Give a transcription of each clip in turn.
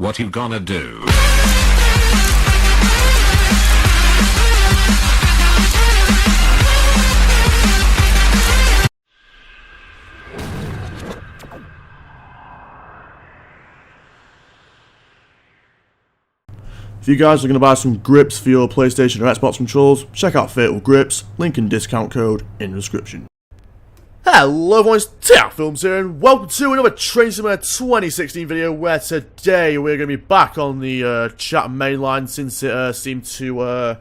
What you gonna do? If you guys are going to buy some grips for your PlayStation or Xbox controls, check out Fatal Grips, link and discount code in the description. Hello everyone, it's TAF Films here, and welcome to another Train Simulator 2016 video, where today we're going to be back on the Chatham main line, since it seemed to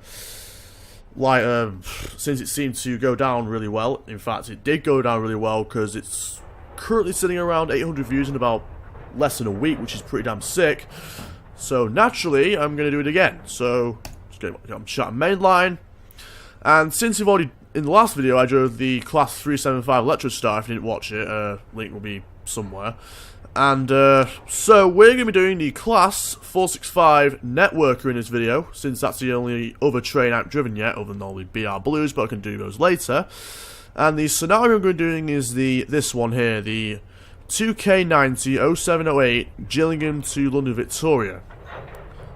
go down really well. In fact, it did go down really well, because it's currently sitting around 800 views in about less than a week, which is pretty damn sick. So naturally, I'm going to do it again. So, just get on Chatham main line. And since you've already, in the last video, I drove the Class 375 Electro Star. If you didn't watch it, link will be somewhere. And so we're going to be doing the Class 465 Networker in this video, since that's the only other train I've driven yet, other than all the BR Blues, but I can do those later. And the scenario I'm going to be doing is this one here, the 2K90 0708 Gillingham to London Victoria.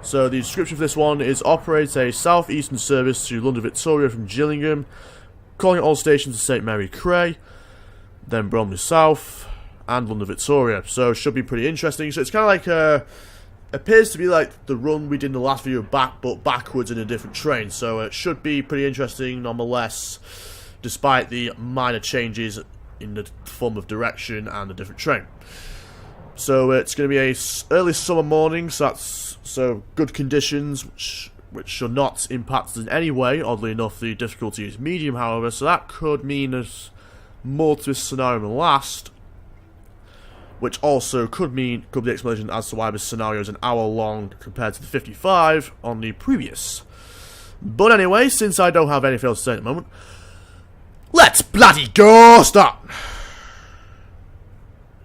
So the description for this one is: operates a southeastern service to London Victoria from Gillingham, calling at all stations to St Mary Cray, then Bromley South, and London Victoria. So it should be pretty interesting. So it's kind of like appears to be like the run we did in the last video, but backwards in a different train. So it should be pretty interesting nonetheless, despite the minor changes in the form of direction and a different train. So it's going to be a early summer morning, so good conditions, which should not impact us in any way. Oddly enough, the difficulty is medium, however, so that could mean there's more to this scenario than last, which also could be the explanation as to why this scenario is an hour long compared to the 55 on the previous. But anyway, since I don't have anything else to say at the moment, let's bloody go! Start!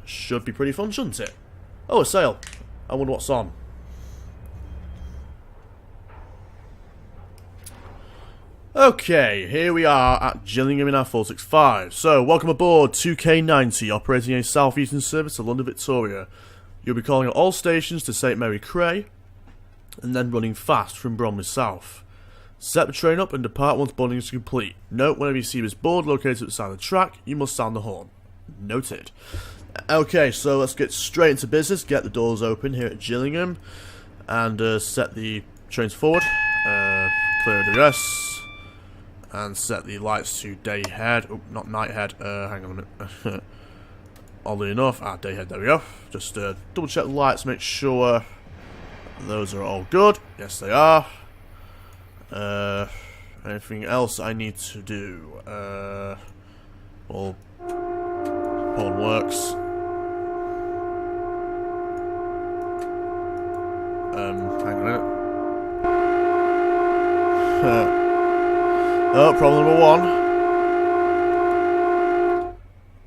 Should be pretty fun, shouldn't it? Oh, a sale. I wonder what's on. Okay, here we are at Gillingham in our 465. So, welcome aboard 2K90, operating a southeastern service to London Victoria. You'll be calling at all stations to St Mary Cray, and then running fast from Bromley South. Set the train up and depart once boarding is complete. Note, whenever you see this board located at the side of the track, you must sound the horn. Noted. Okay, so let's get straight into business. Get the doors open here at Gillingham, and set the trains forward. Clear the rest, and set the lights to day head. Oh, not night head. Hang on a minute. Oddly enough, day head. There we go. Just double check the lights, make sure those are all good. Yes, they are. Anything else I need to do? Well, horn works. Hang on a minute. Oh, problem number one.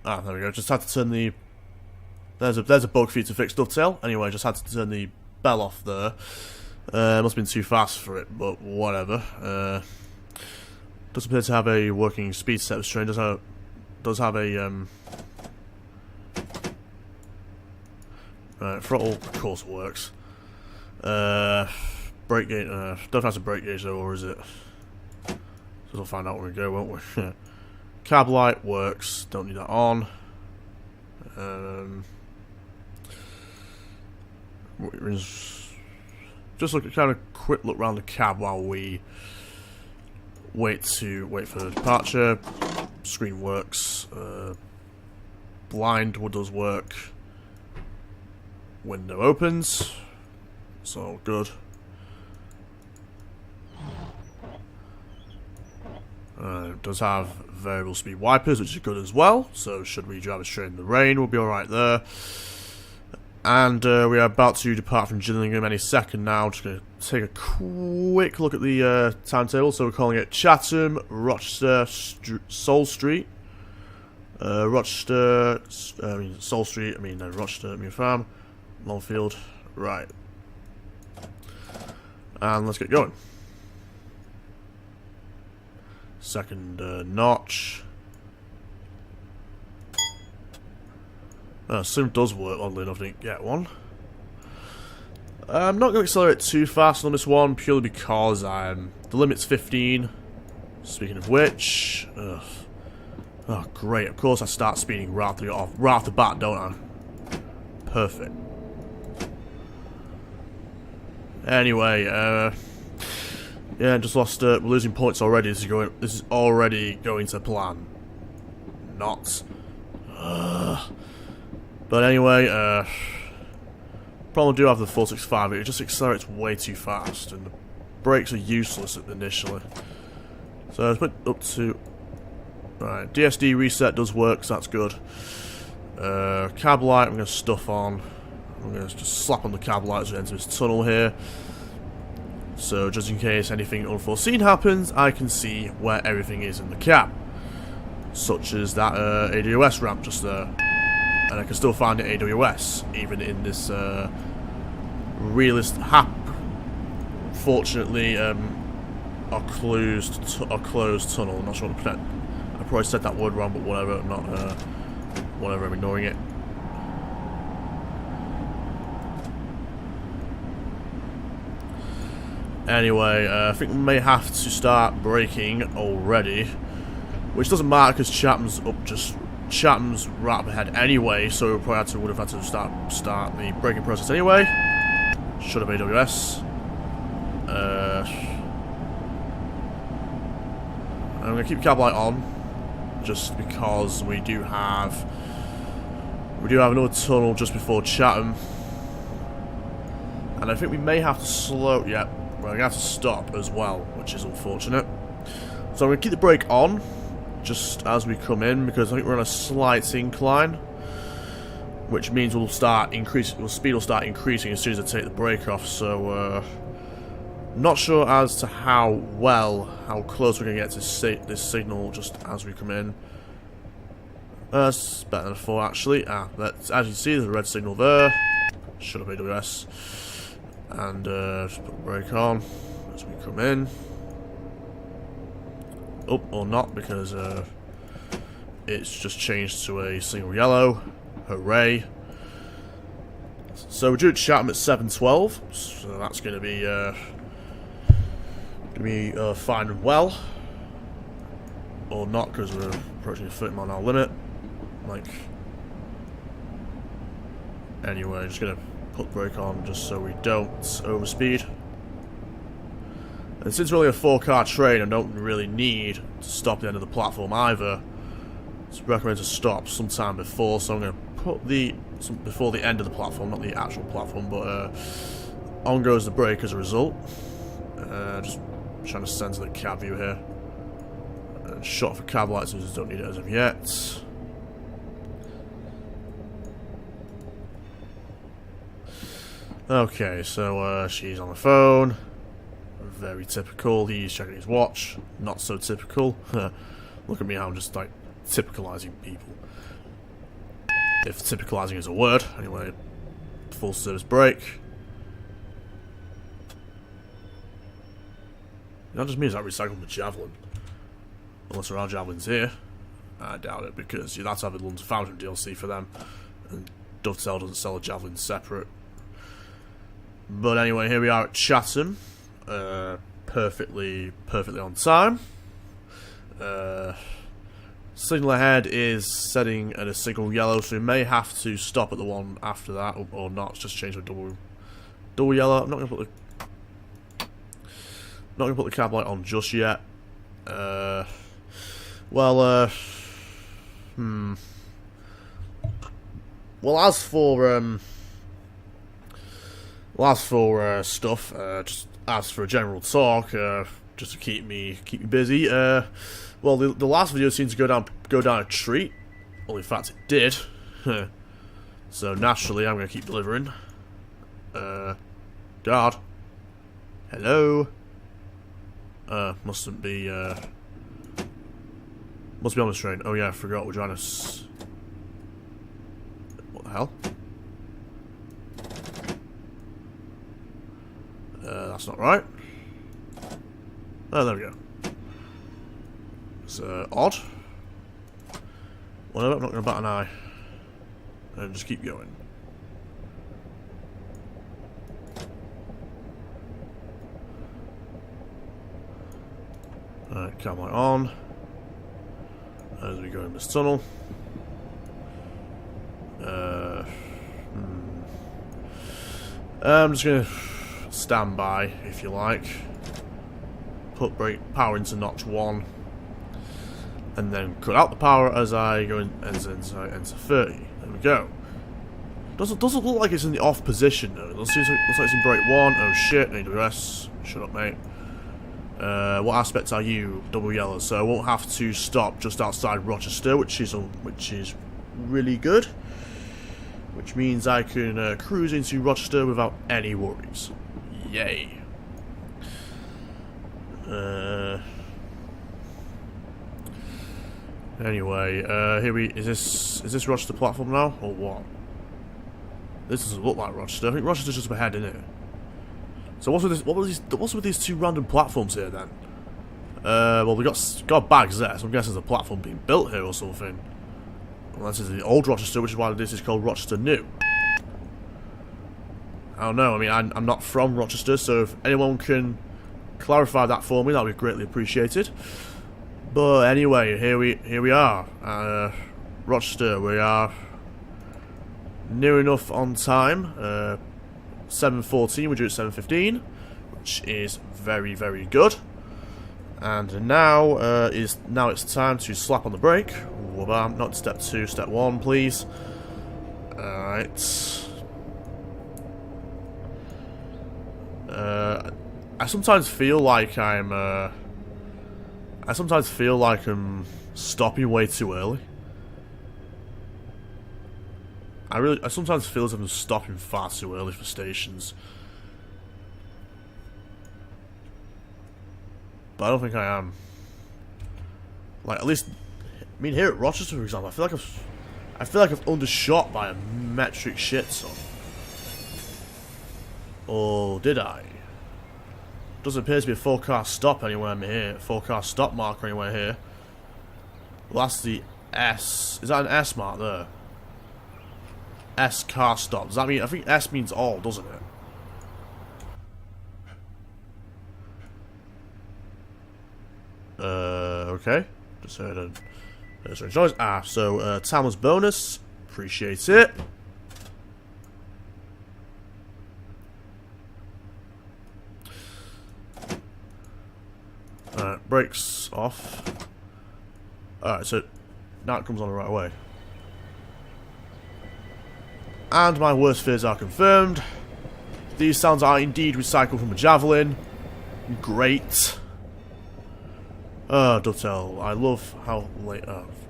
Ah, there we go. Just had to turn the... There's a bug for you to fix, Dovetail. Anyway, just had to turn the bell off there. Must have been too fast for it, but whatever. Does appear to have a working speed set. This train does have a throttle, of course, works. Brake gauge. Don't have to brake gauge though, or is it? So we'll find out when we go, won't we? Cab light works. Don't need that on. Just look at kind of quick look around the cab while we wait for the departure. Screen works. Blind does work. Window opens. It's all good. It does have variable speed wipers, which is good as well. So should we drive us straight in the rain, we'll be alright there. And we are about to depart from Gillingham any second now. Just going to take a quick look at the timetable. So we're calling it Chatham, Rochester, Soul Street. Rochester, Soul Street, Rochester, Farm, Longfield, right. And let's get going. Second notch. Sim does work, oddly enough, I didn't get one. I'm not going to accelerate too fast on this one, purely because the limit's 15. Speaking of which, oh great, of course I start speeding right off the bat, don't I? Perfect. Anyway, yeah, just lost, we're losing points already. This is already going to plan. Not. But anyway, problem do have the 465, it just accelerates way too fast, and the brakes are useless initially. So let's put up to... Right, DSD reset does work, so that's good. Cab light I'm going to stuff on. I'm going to just slap on the cab light as we enter this tunnel here. So just in case anything unforeseen happens, I can see where everything is in the cab. Such as that AWS ramp just there. And I can still find the AWS, even in this realist fortunately, a closed tunnel. I'm not sure what to put. I probably said that word wrong, but whatever. I'm not. Whatever. I'm ignoring it. Anyway, I think we may have to start braking already, which doesn't matter because Chatham's right up ahead anyway, so we probably would have had to start the braking process anyway. Should have AWS. I'm gonna keep the cab light on, just because we do have another tunnel just before Chatham, and I think we may have to slow. Yeah, we're gonna have to stop as well, which is unfortunate. So I'm gonna keep the brake on just as we come in, because I think we're on a slight incline, which means speed will start increasing as soon as I take the brake off. So not sure as to how close we're gonna get to this signal just as we come in. That's better than I thought, actually. As you can see, there's a red signal there. Should have AWS. And just put the brake on as we come in. Oh, or not, because it's just changed to a single yellow. Hooray. So we're due to Chatham at 7:12, so that's going to be fine and well. Or not, because we're approaching a 30-mile-an-hour limit. Anyway, just going to put the brake on just so we don't overspeed. And since we're only a 4-car train, I don't really need to stop at the end of the platform either. It's recommended to stop sometime before, so I'm going to put before the end of the platform, not the actual platform, but on goes the brake as a result. Just trying to center the cab view here. And shut off the cab lights, so we just don't need it as of yet. Okay, so she's on the phone. Very typical. He's checking his watch. Not so typical. Look at me how I'm just like typicalizing people. If typicalizing is a word. Anyway, full service brake. That just means I recycled the javelin. Unless there are javelins here. I doubt it, because that's how the London Fountain DLC for them. And Dovetail doesn't sell a javelin separate. But anyway, here we are at Chatham. Perfectly on time. Signal ahead is setting at a signal yellow, so we may have to stop at the one after that, or not. It's just change to double yellow. I'm not gonna put the cab light on just yet. Well, as for just as for general talk, just to keep me busy. Well, the last video seemed to go down a treat. Well, in fact, it did. So naturally, I'm gonna keep delivering. Guard. Hello. Must be on this train. Oh yeah, I forgot we're trying to. What the hell? That's not right. Oh, there we go. It's odd. Whatever, I'm not going to bat an eye. And just keep going. Alright, cam light on. As we go in this tunnel. I'm just gonna stand by, if you like. Put brake power into notch 1. And then cut out the power as I go in, enter 30. There we go. Doesn't look like it's in the off position though. It looks like it's in brake 1. Oh shit, AWS. Shut up, mate. What aspects are you? Double yellow. So I won't have to stop just outside Rochester, which is really good. Which means I can cruise into Rochester without any worries. Yay. Anyway, is this Rochester platform now, or what? This doesn't look like Rochester. I think Rochester's just up ahead, isn't it? So what's with these two random platforms here then? Well, we got bags there, so I'm guessing there's a platform being built here or something. Well, this is the old Rochester, which is why this is called Rochester New. I don't know. I mean, I'm not from Rochester, so if anyone can clarify that for me, that would be greatly appreciated. But anyway, here we are, Rochester. We are near enough on time. 7:14. We're due at 7:15, which is very, very good. And now it's time to slap on the brake. Wabam, not step 2, step 1, please. All right. I sometimes feel like I'm stopping way too early. I sometimes feel as if I'm stopping far too early for stations. But I don't think I am. Like, at least, I mean, here at Rochester, for example, I feel like I've undershot by a metric shit ton. Or did I? Doesn't appear to be a forecast stop anywhere here. Forecast stop marker anywhere here. Well, that's the S. Is that an S mark there? S car stop. Does that mean? I think S means all, doesn't it? Okay. Just heard a strange noise. So Tam's bonus. Appreciate it. Alright, brakes off. Alright, so now it comes on the right way. And my worst fears are confirmed. These sounds are indeed recycled from a javelin. Great. Dovetail. I love how late.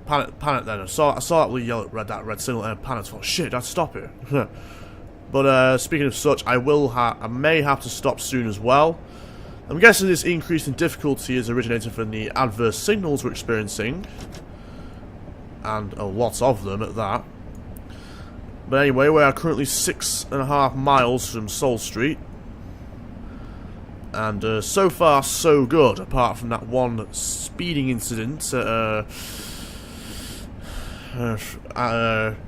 Panic then. I saw that blue yellow red signal and panicked. Oh shit, I'd stop it. But speaking of such, I may have to stop soon as well. I'm guessing this increase in difficulty is originating from the adverse signals we're experiencing. And a lot of them at that. But anyway, we are currently 6.5 miles from Seoul Street. And so far, so good, apart from that one speeding incident at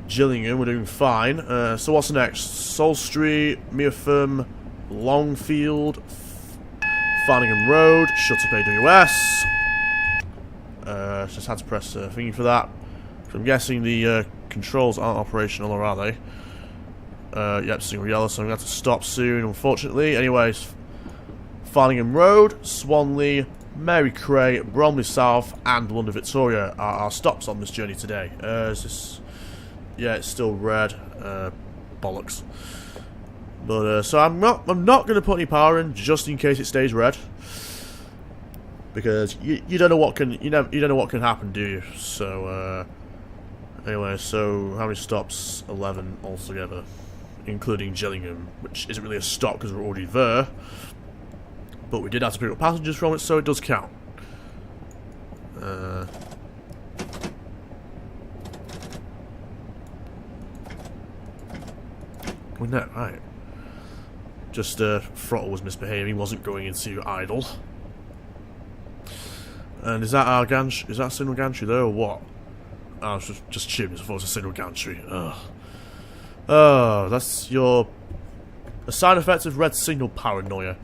Gillingham. We're doing fine. So what's next? Seoul Street, Meafam, Longfield, Farningham Road, shut up AWS. Just had to press thingy for that. So I'm guessing the controls aren't operational, or are they? Yep, single yellow, so I'm going to have to stop soon, unfortunately. Anyways, Farningham Road, Swanley, Mary Cray, Bromley South, and London Victoria are our stops on this journey today. Is this... Yeah, it's still red. Bollocks. But so I'm not going to put any power in just in case it stays red, because you don't know what can you don't know what can happen, do you? So anyway, so how many stops? 11 altogether, including Gillingham, which isn't really a stop because we're already there, but we did have to pick up passengers from it, so it does count. Going there, right? Just throttle was misbehaving, wasn't going into idle. And is that our gantry? Is that signal gantry there or what? Oh, I was just tuned. I thought it was a signal gantry. Ugh. Oh, that's a side effect of red signal paranoia.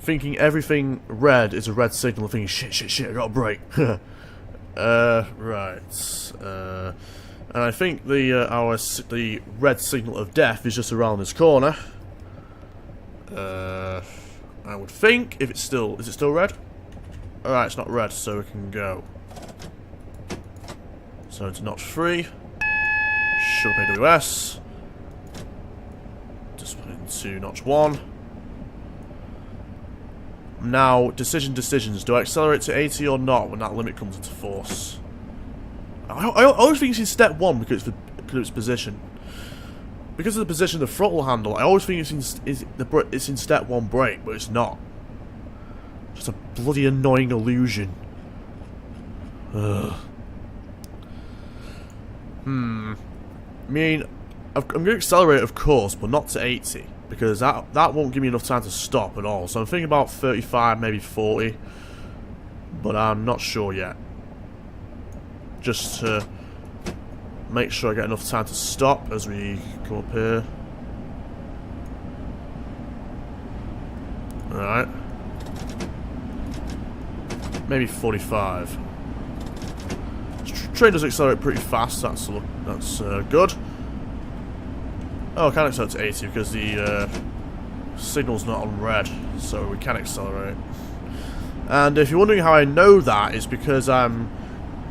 thinking everything red is a red signal, thinking shit, I got a brake. Right. And I think the red signal of death is just around this corner. I would think, if it's still, is it still red? Alright, it's not red, so we can go. So it's notch 3. Shut up AWS. Just put it into notch 1. Now, decisions. Do I accelerate to 80 or not when that limit comes into force? I always think it's in step 1 because of its position. Because of the position of the throttle handle, I always think it's in step 1 brake, but it's not. Just a bloody annoying illusion. Ugh. I mean, I'm going to accelerate, of course, but not to 80. Because that won't give me enough time to stop at all. So I'm thinking about 35, maybe 40. But I'm not sure yet. Just to make sure I get enough time to stop as we come up here. Alright. Maybe 45. Train does accelerate pretty fast, that's good. Oh, I can accelerate to 80 because the signal's not on red, so we can accelerate. And if you're wondering how I know that, it's because I'm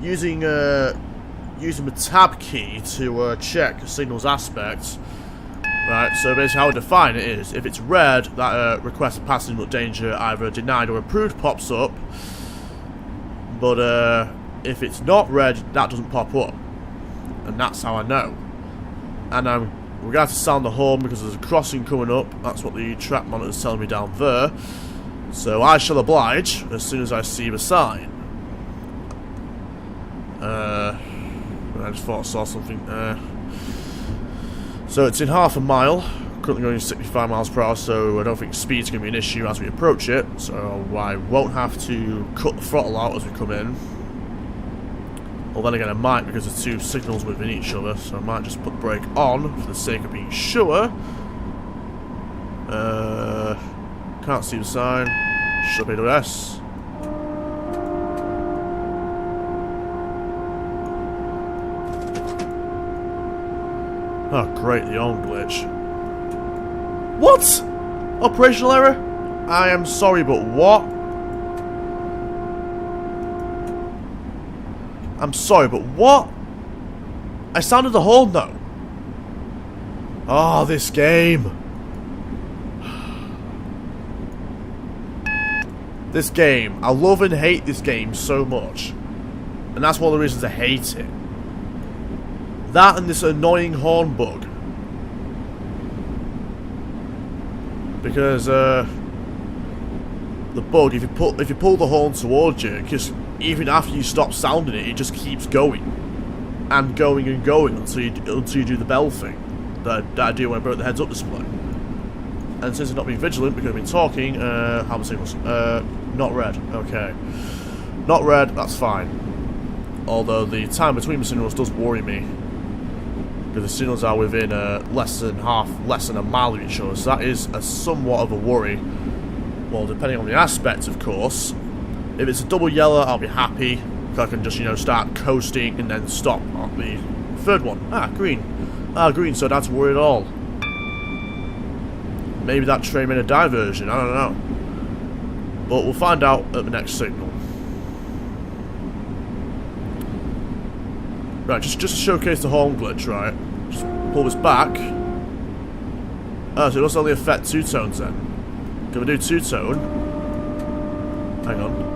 using the tab key to check the signal's aspect. Right, so basically how I define it is, if it's red, that request of passing without danger either denied or approved pops up. But if it's not red, that doesn't pop up. And that's how I know. And we're going to have to sound the horn because there's a crossing coming up. That's what the track monitor is telling me down there. So I shall oblige as soon as I see the sign. I just thought I saw something. So it's in half a mile. Currently going 65 miles per hour, so I don't think speed's going to be an issue as we approach it. So I won't have to cut the throttle out as we come in. Well, then again, I might because there's two signals within each other, so I might just put the brake on for the sake of being sure. Can't see the sign. Shut up AWS. Oh, great, the on glitch. What? Operational error? I am sorry, but what? I'm sorry, but what? I sounded the horn, though. Oh, this game. This game. I love and hate this game so much. And that's one of the reasons I hate it. That and this annoying horn bug. Because, the bug, if you pull the horn towards you, just even after you stop sounding it, it just keeps going. And going and going until you do the bell thing. That I do when I broke the heads up display. And since I've not been vigilant because I've been talking, how many signals? Not red. Okay. Not red, that's fine. Although the time between the signals does worry me. Because the signals are within less than a mile of each other. So that is somewhat of a worry. Well, depending on the aspect, of course. If it's a double yellow, I'll be happy. Because I can just, start coasting and then stop on the third one. Ah, green. Ah, green, so I don't have to worry at all. Maybe that train made a diversion, I don't know. But we'll find out at the next signal. Right, just to showcase the horn glitch, right? Just pull this back. Oh, so it doesn't only affect two tones then. Can we do two tone? Hang on.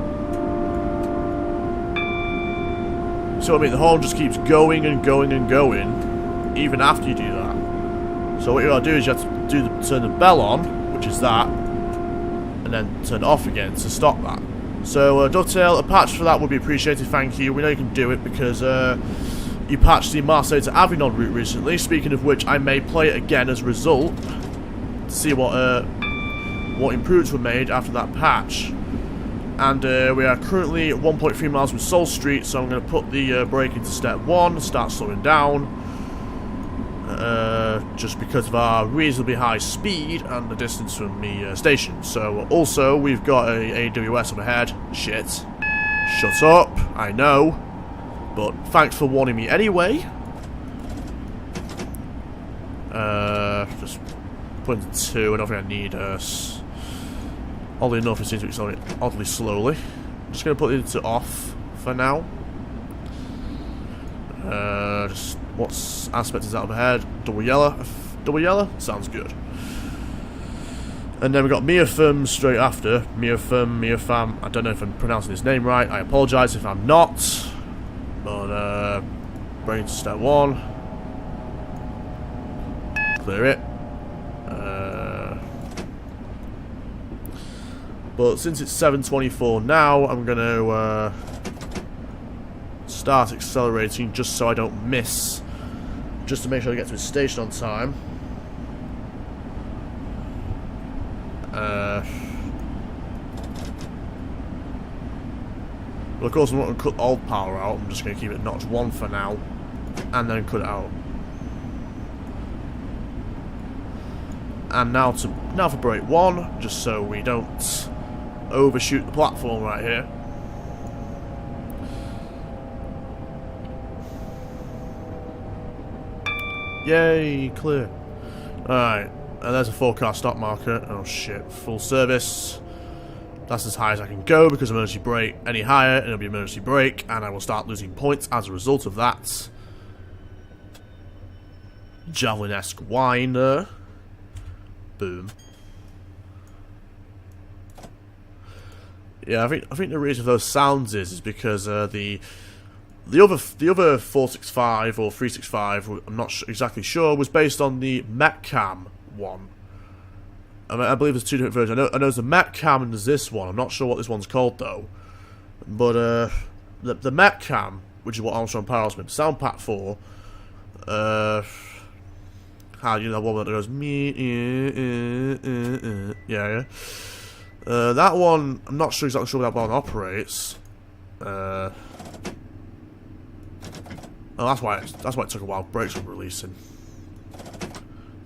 So I mean, the horn just keeps going and going and going, even after you do that. So what you gotta do is you have to turn the bell on, which is that, and then turn it off again to stop that. So Dovetail, a patch for that would be appreciated, thank you. We know you can do it because you patched the Marseille to Avignon route recently. Speaking of which, I may play it again as a result to see what improvements were made after that patch. And we are currently at 1.3 miles from Seoul Street, so I'm going to put the brake into step 1, start slowing down. just because of our reasonably high speed and the distance from the station. So also we've got a AWS up ahead. Shit. Shut up. I know. But thanks for warning me anyway. Just put into 2. I don't think I need oddly enough, it seems to be accelerating oddly slowly. I'm just going to put it into off for now. Just what aspect is that up ahead? Double yellow? Double yellow? Sounds good. And then we got Miafam straight after. Miafam. I don't know if I'm pronouncing his name right. I apologise if I'm not. But, bring it to step 1. Clear it. But since it's 7:24 now, I'm going to start accelerating just so I don't miss. Just to make sure I get to the station on time. But of course I'm not going to cut all power out. I'm just going to keep it notch 1 for now. And then cut it out. And now for brake 1, just so we don't overshoot the platform right here. Yay, clear. Alright, and there's a forecast stop marker. Oh shit, full service. That's as high as I can go because emergency brake. Any higher, and it'll be emergency brake, and I will start losing points as a result of that. Javelin-esque whiner. Boom. Yeah, I think the reason for those sounds is because the other 465 or 365, I'm not exactly sure, was based on the Metcam one. I believe there's 2 different versions. I know there's the Metcam and there's this one. I'm not sure what this one's called though. But the Metcam, which is what Armstrong Powerhouse meant, Sound Pack 4. How you know that one that goes me, yeah. That one, I'm not exactly sure how that one operates. Oh, that's why it took a while. Brakes were releasing.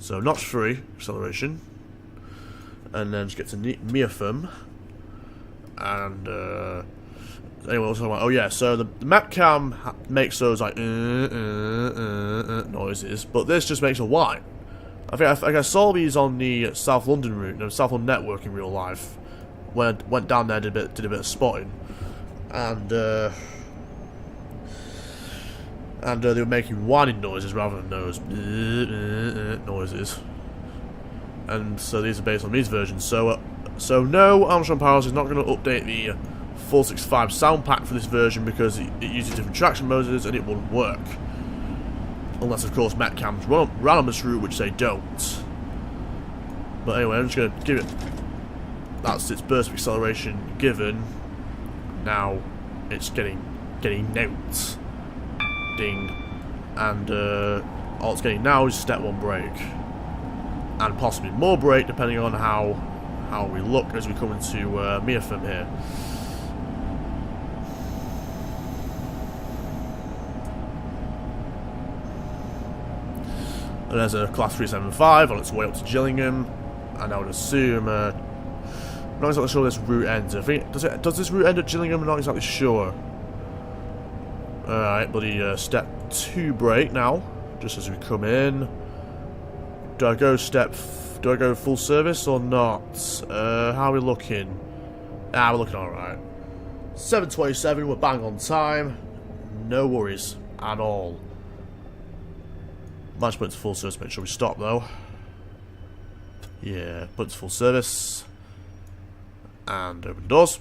So notch 3 acceleration, and then just get to Miafam. And anyway, what was I talking about? Oh yeah, so the Metcam makes those like noises, but this just makes a whine. I think I saw these on the South London route, no, South London network in real life. When I went down there, did a bit of spotting, and they were making whining noises rather than those noises. And so these are based on these versions. So no, Armstrong Powerhouse is not going to update the 465 sound pack for this version because it uses different traction motors and it wouldn't work. Unless, of course, Metcams run on this route, which they don't. But anyway, I'm just going to give it... That's its burst of acceleration given. Now, it's getting notes. Ding. And all it's getting now is step 1 brake. And possibly more brake, depending on how we look as we come into Miafam here. And there's a Class 375 on its way up to Gillingham, and I would assume, I'm not exactly sure where this route ends. I think, does this route end at Gillingham? I'm not exactly sure. Alright, buddy, step 2 brake now, just as we come in. Do I go full service or not? How are we looking? We're looking alright. 7:27, we're bang on time. No worries at all. Might just put it to full service, make sure we stop though. Yeah, put it to full service. And open doors.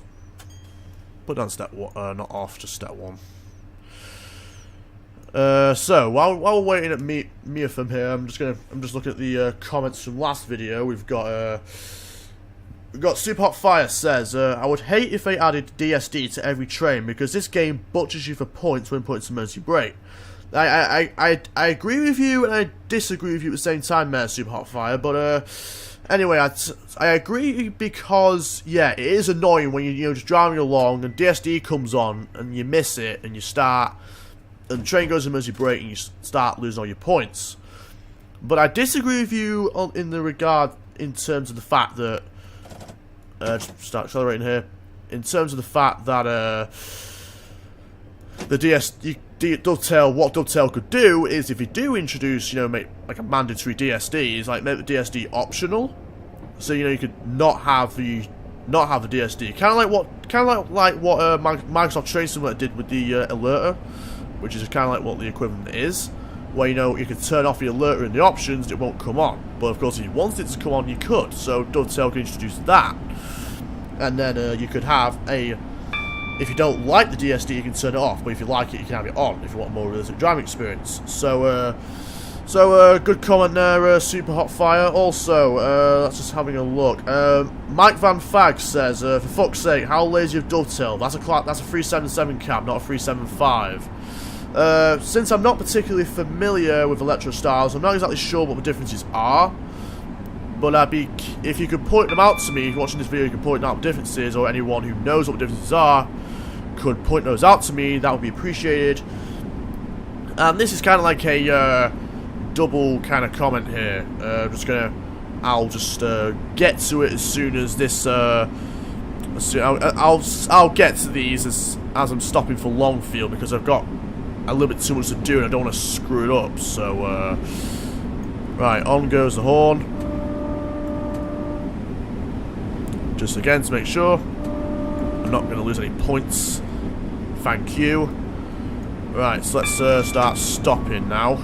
Put down step 1, not off, just step 1. So while we're waiting at Miafam here, I'm just looking at the comments from last video. We've got Super Hot Fire says, I would hate if they added DSD to every train because this game butchers you for points when putting some emergency brake. I agree with you and I disagree with you at the same time, there, Super Hot Fire. But anyway, I agree because yeah, it is annoying when you're just driving along and DSD comes on and you miss it and you start. And the train goes in emergency brake and you start losing all your points. But I disagree with you in terms of the fact that just start accelerating here. In terms of the fact that Dovetail, what Dovetail could do is, if you do introduce, make like a mandatory DSD, is like make the DSD optional, so you could not have the DSD, kind of like what Microsoft Trace Simulator did with the alerter, which is kind of like what the equivalent is, where you could turn off the alerter in the options, it won't come on. But of course, if you wanted it to come on, you could. So Dovetail can introduce that, and then you could have if you don't like the DSD, you can turn it off, but if you like it, you can have it on if you want a more realistic driving experience. So good comment there, Super Hot Fire. Also, let's just having a look. Mike Van Fag says, for fuck's sake, how lazy of Dovetail? That's a 377 cab, not a 375. Since I'm not particularly familiar with electro styles, I'm not exactly sure what the differences are. But if you could point them out to me, if you're watching this video, you could point out differences, or anyone who knows what the differences are could point those out to me, that would be appreciated. And this is kind of like a double kind of comment here. I'll just get to it as soon as this. I'll get to these as I'm stopping for Longfield, because I've got a little bit too much to do and I don't want to screw it up. So right, on goes the horn. Just again to make sure I'm not going to lose any points. Thank you. Right, so let's start stopping now.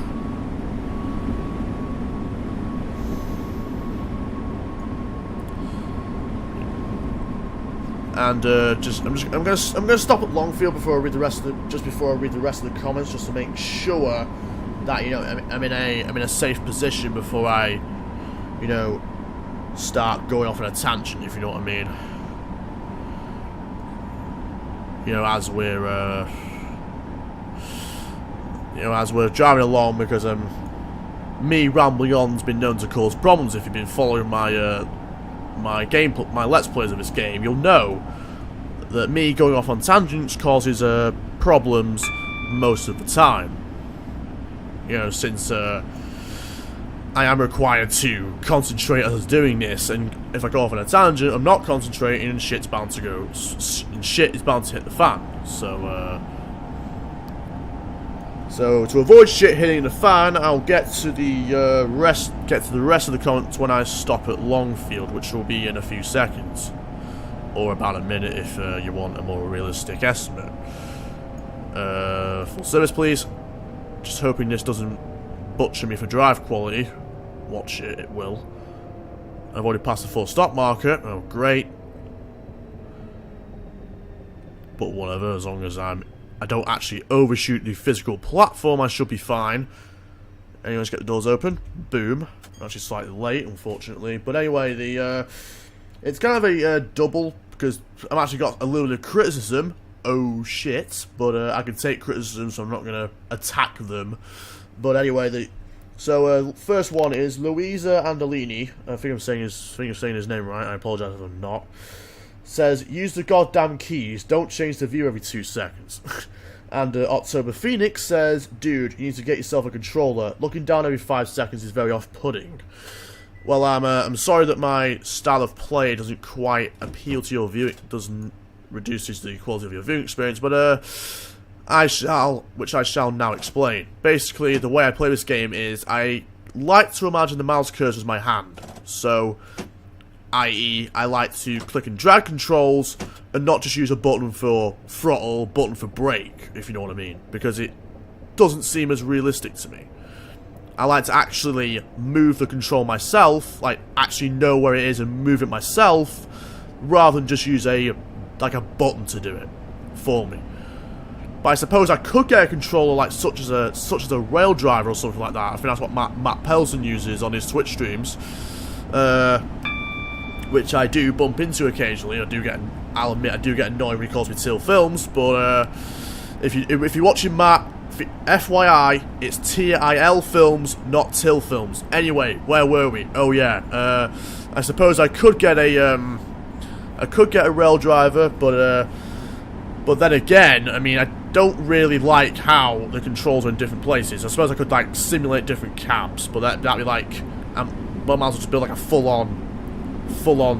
And I'm gonna stop at Longfield before I read the rest of the comments, just to make sure that I'm in a safe position before I start going off on a tangent, if you know what I mean. As we're driving along, because me rambling on's been known to cause problems. If you've been following my my Let's Plays of this game, you'll know that me going off on tangents causes problems most of the time. Since I am required to concentrate as I was doing this, and if I go off on a tangent, I'm not concentrating, and shit's bound to go, and shit is bound to hit the fan. So to avoid shit hitting the fan, I'll get to the rest of the comments when I stop at Longfield, which will be in a few seconds, or about a minute if you want a more realistic estimate. Full service, please. Just hoping this doesn't butcher me for drive quality. Watch it, it will. I've already passed the full stop marker. Oh, great. But whatever, as long as I don't actually overshoot the physical platform, I should be fine. Anyway, let's get the doors open. Boom. I'm actually slightly late, unfortunately. But anyway, it's kind of a double, because I've actually got a little bit of criticism. Oh shit. But I can take criticism, so I'm not going to attack them. But anyway, first one is Louisa Andolini. I think I'm saying his name right. I apologise if I'm not. Says, use the goddamn keys. Don't change the view every 2 seconds. And October Phoenix says, dude, you need to get yourself a controller. Looking down every 5 seconds is very off-putting. Well, I'm sorry that my style of play doesn't quite appeal to your view. It doesn't reduce the quality of your viewing experience, but I shall now explain. Basically, the way I play this game is I like to imagine the mouse cursor as my hand. So, i.e., I like to click and drag controls and not just use a button for throttle, button for brake, if you know what I mean. Because it doesn't seem as realistic to me. I like to actually move the control myself, like actually know where it is and move it myself, rather than just use a button to do it for me. But I suppose I could get a controller like such as a rail driver or something like that. I think that's what Matt Pelson uses on his Twitch streams, which I do bump into occasionally. I'll admit I do get annoyed when he calls me Till Films. But if you're watching Matt, FYI, it's TIL Films, not Till Films. Anyway, where were we? Oh yeah, I suppose I could get a rail driver, but then again, I mean, don't really like how the controls are in different places. I suppose I could like simulate different cabs, but that'd be like, but I might as well just build like a full-on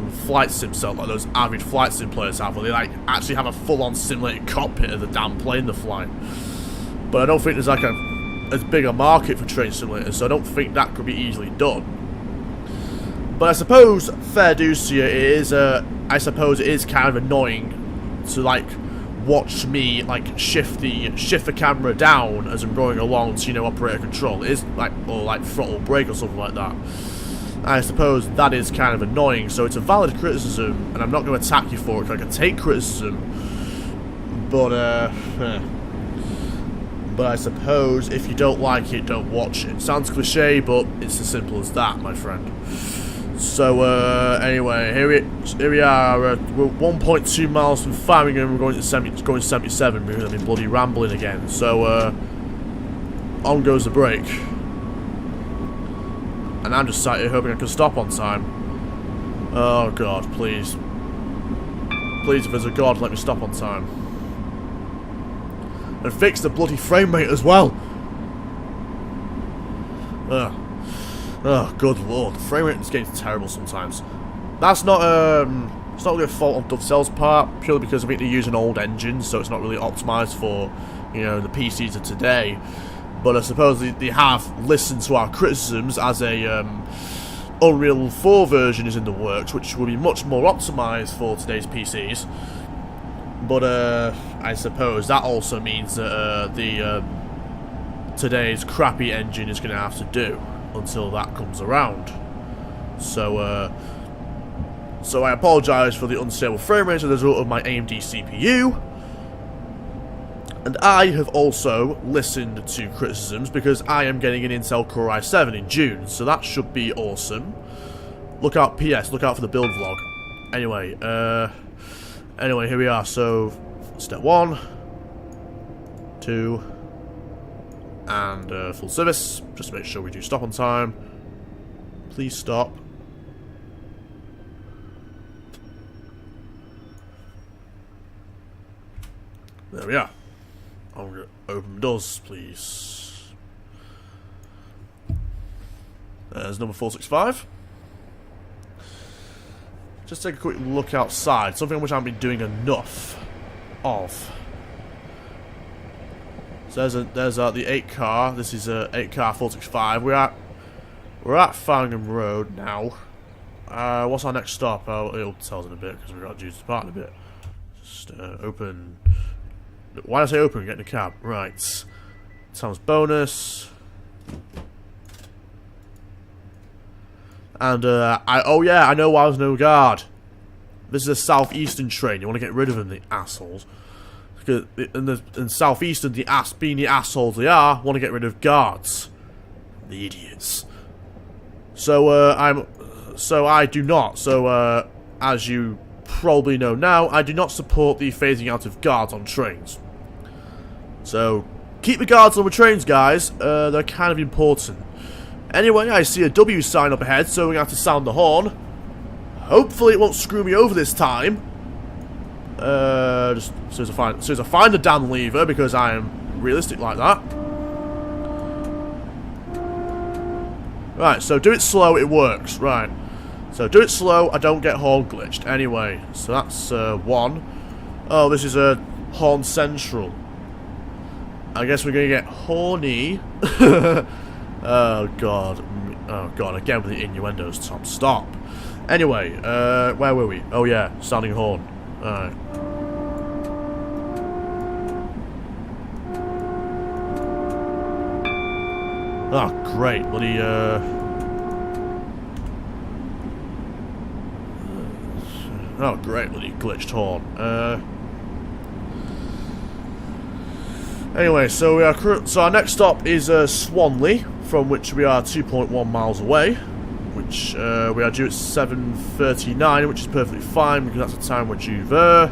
flight sim set like those average flight sim players have, where they like actually have a full-on simulated cockpit of the damn plane they're flying. But I don't think there's like as big a market for train simulators, so I don't think that could be easily done. But I suppose, fair dues to you, it is, I suppose it is kind of annoying to like watch me like shift the camera down as I'm going along to, you know, operator control. It is like, or like throttle brake or something like that. I suppose that is kind of annoying, so it's a valid criticism, and I'm not going to attack you for it, because I can take criticism, but I suppose if you don't like it, don't watch it. Sounds cliche, but it's as simple as that, my friend. So, anyway, here we are, we're 1.2 miles from Farmingham, we're going 77, because I've been bloody rambling again, so, on goes the brake. And I'm just sat here hoping I can stop on time. Oh god, please. Please, if there's a god, let me stop on time. And fix the bloody frame rate as well! Oh, good lord. The frame rate in this game is terrible sometimes. That's not, it's not really a fault on Dovecell's part, purely because I think they use an old engine, so it's not really optimised for, you know, the PCs of today. But I suppose they have listened to our criticisms, as a Unreal 4 version is in the works, which will be much more optimised for today's PCs. But I suppose that also means that today's crappy engine is going to have to do until that comes around. So I apologise for the unstable frame rate as a result of my AMD CPU. And I have also listened to criticisms because I am getting an Intel Core i7 in June, so that should be awesome. Look out, PS, look out for the build vlog. Anyway, here we are. So, step 1, 2, and full service. Just to make sure we do stop on time. Please stop. There we are. I'm going to open the doors, please. There's number 465. Just take a quick look outside. Something which I haven't been doing enough of. So there's the 8 car. This is 8 car 465. We're at Farmingham Road now. What's our next stop? It'll tell us in a bit because we've got to depart in a bit. Just open. Why did I say open? Get in the cab. Right. Sounds bonus. And, oh yeah, I know why there's no guard. This is a southeastern train. You want to get rid of them, the assholes. Because in southeastern, being the assholes they are, want to get rid of guards. The idiots. So, I do not. So, as you probably know now, I do not support the phasing out of guards on trains. So, keep the guards on the trains, guys. They're kind of important. Anyway, I see a W sign up ahead, so we have to sound the horn. Hopefully it won't screw me over this time. Just as soon as I find the damn lever, because I am realistic like that. Right, so do it slow, it works. Right. So do it slow, I don't get horn glitched. Anyway, so that's 1. Oh, this is a horn central. I guess we're going to get horny. Oh god. Oh god, again with the innuendos, Tom. Stop. Anyway, where were we? Oh yeah, sounding horn. Alright. Oh, great. Bloody, oh, great. Bloody glitched horn. Anyway, so we are. So our next stop is Swanley, from which we are 2.1 miles away. Which we are due at 7:39, which is perfectly fine because that's the time we're due there.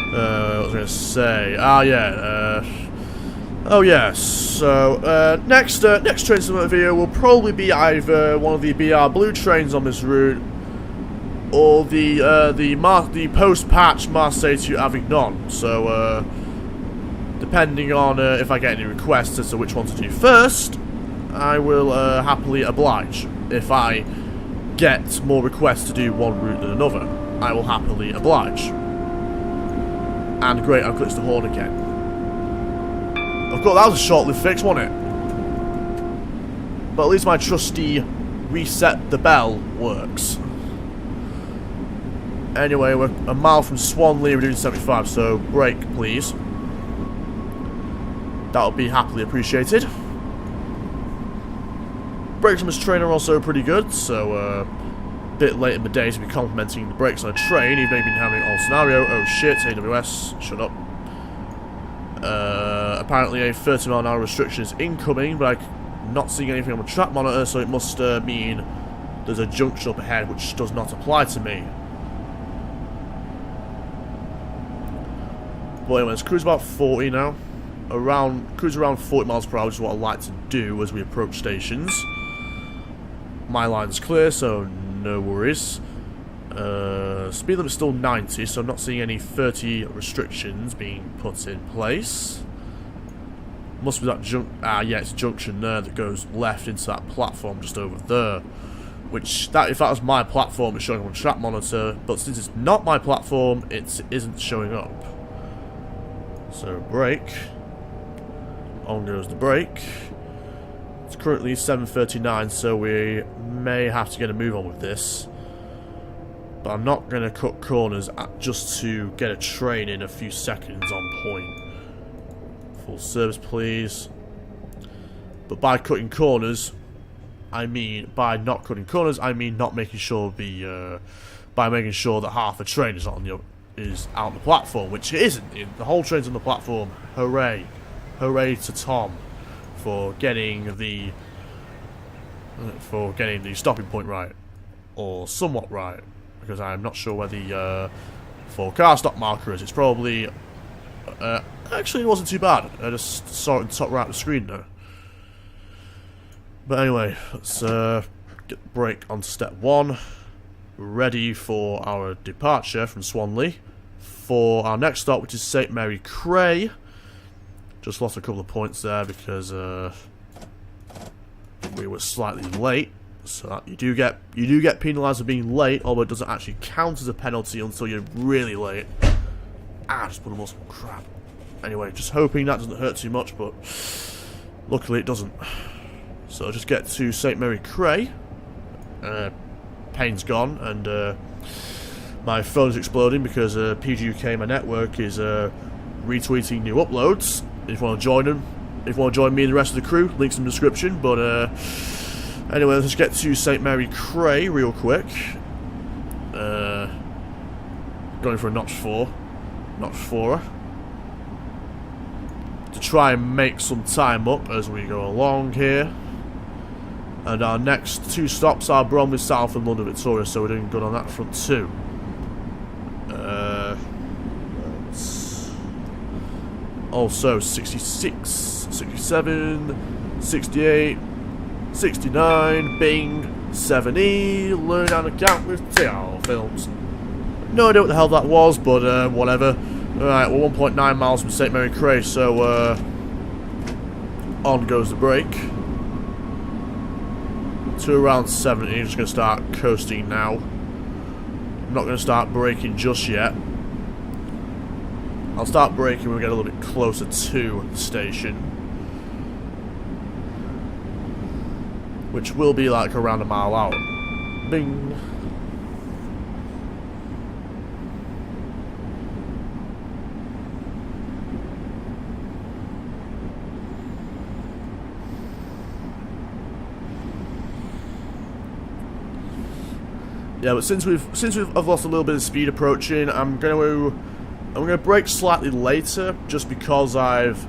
What was I going to say? Ah, yeah. Oh, yes. So next train simulator video will probably be either one of the BR Blue trains on this route, or the post-patch Marseille to Avignon. So depending on if I get any requests as to which one to do first, I will happily oblige. If I get more requests to do one route than another, I will happily oblige. And great, I've glitched the horn again. Of course, that was a short-lived fix, wasn't it? But at least my trusty reset the bell works. Anyway, we're a mile from Swanley, we're doing 75, so brake, please. That'll be happily appreciated. Brakes on this train are also pretty good, so a bit late in the day to be complimenting the brakes on a train, even though you've been having an old scenario. Oh shit, AWS, shut up. Apparently a 30-mile-an-hour restriction is incoming, but I'm not seeing anything on the track monitor, so it must mean there's a junction up ahead, which does not apply to me. Well, anyway, let's cruise about 40 now. Cruise around 40 miles per hour, which is what I like to do as we approach stations. My line's clear, so no worries. Speed limit is still 90, so I'm not seeing any 30 restrictions being put in place. Must be that yeah, it's a junction there that goes left into that platform just over there. Which, if that was my platform, it's showing on the track monitor, but since it's not my platform, it isn't showing up. So, brake. On goes the brake. It's currently 7:39, so we may have to get a move on with this. But I'm not going to cut corners just to get a train in a few seconds on point. Full service, please. But by cutting corners, I mean, by not cutting corners, I mean not making sure by making sure that half the train is out on the platform, which it isn't. The whole train's on the platform. Hooray. Hooray to Tom for getting the stopping point right, or somewhat right, because I'm not sure where the for car stop marker is. It's probably actually it wasn't too bad. I just saw it in the top right of the screen though. But anyway, let's get the brake on step 1, ready for our departure from Swanley for our next stop, which is St Mary Cray. Just lost a couple of points there because we were slightly late. So that you do get penalised for being late, although it doesn't actually count as a penalty until you're really late. Ah, just put a muscle. Crap. Anyway, just hoping that doesn't hurt too much, but luckily it doesn't. So I'll just get to St Mary Cray. Pain's gone, and my phone's exploding because PGUK, my network, is retweeting new uploads. If you want to join them, if you want to join me and the rest of the crew, links in the description. But anyway, let's just get to St Mary Cray real quick. Going for a notch 4, to try and make some time up as we go along here. And our next 2 stops are Bromley South and London Victoria, so we're doing good on that front too. Also 66, 67, 68, 69, Bing, 70, learn how to count with TL Films. No idea what the hell that was, but whatever. Alright, we're 1.9 miles from St Mary Cray, so on goes the brake. To around 70, I'm just going to start coasting now. I'm not going to start braking just yet. I'll start braking when we get a little bit closer to the station, which will be like around a mile out. Bing. Yeah, but since I've lost a little bit of speed approaching, I'm gonna brake slightly later, just because I've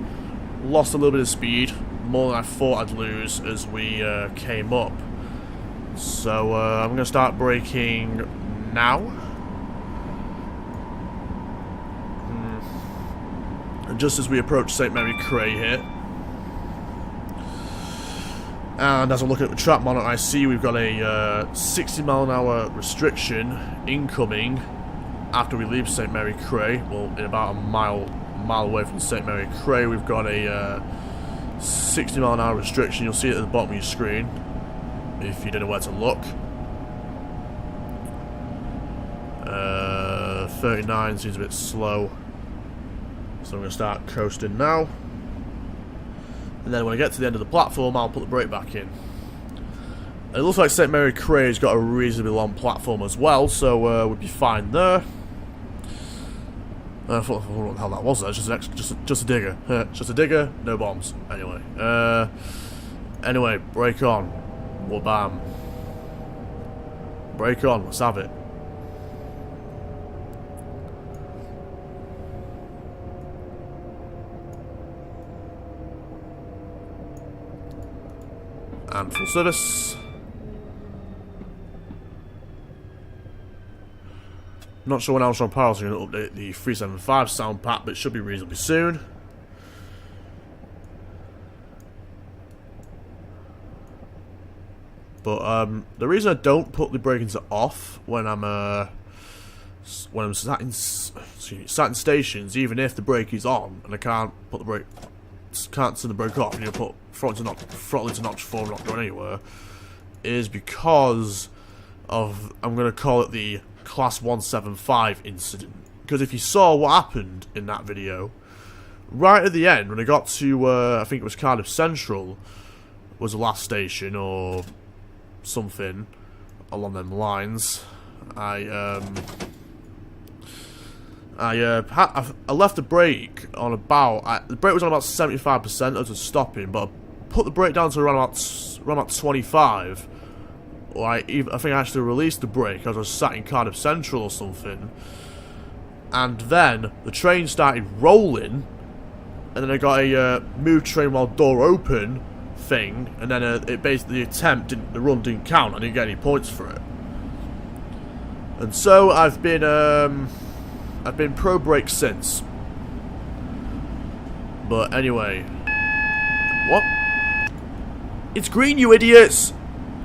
lost a little bit of speed, more than I thought I'd lose as we came up. So I'm gonna start braking now. And just as we approach St Mary Cray here. And as I'm looking at the track monitor, I see we've got a 60 mile an hour restriction incoming after we leave St Mary Cray. Well, in about a mile away from St Mary Cray, we've got a 60 mile an hour restriction. You'll see it at the bottom of your screen if you don't know where to look. 39 seems a bit slow, so I'm going to start coasting now. And then when I get to the end of the platform, I'll put the brake back in. It looks like St Mary Cray's got a reasonably long platform as well, so we'd be fine there. I thought, what the hell that was there? Just a digger. Just a digger, no bombs. Anyway. Anyway, brake on. Wabam. Brake on, let's have it. And full service. Not sure when Armstrong Pilots are going to update the 375 sound pack, but it should be reasonably soon. But the reason I don't put the braking to off when I'm sat in stations, even if the brake is on and I can't put the brake, can't turn the brake off, and you put throttle into notch 4, not going anywhere, is because of, I'm going to call it the Class 175 incident. Because if you saw what happened in that video, right at the end when I got to I think it was Cardiff Central was the last station or something along them lines, I left the brake on about, the brake was on about 75% as I was stopping, but I put the brake down to around about 25. Or I think I actually released the brake as I was sat in Cardiff Central or something. And then the train started rolling, and then I got a move train while door open thing, and then it basically, the run didn't count. I didn't get any points for it. And so I've been pro brake since. But anyway, what? It's green, you idiots!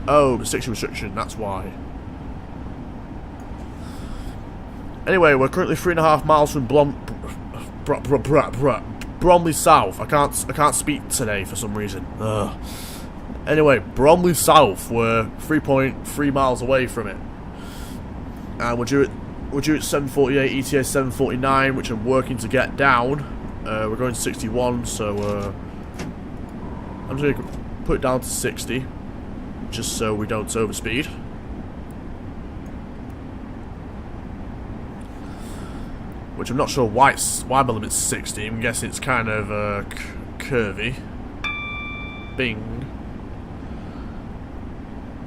Oh, the 60 restriction, that's why. Anyway, we're currently 3.5 miles from Bromley South. I can't speak today for some reason. Ugh. Anyway, Bromley South. We're 3.3 miles away from it. And we're due at 748, ETA 749, which I'm working to get down. We're going to 61, so I'm just going to put it down to 60, just so we don't overspeed. Which I'm not sure why my limit's 60. I'm guessing it's kind of curvy. Bing.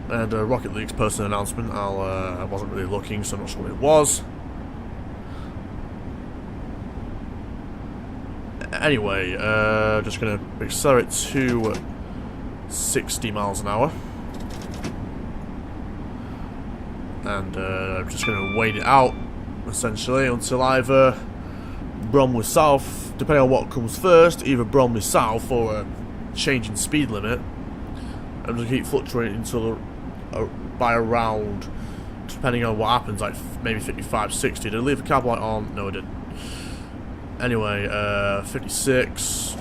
And Rocket League's posted an announcement. I wasn't really looking, so I'm not sure what it was. Anyway, just gonna accelerate to 60 miles an hour. And I'm just gonna wait it out, essentially, until either Bromley South, depending on what comes first, either Bromley South or a change in speed limit. I'm just gonna keep fluctuating until by around, depending on what happens, like maybe 55, 60. Did I leave the cab light on? No, I didn't. Anyway, 56.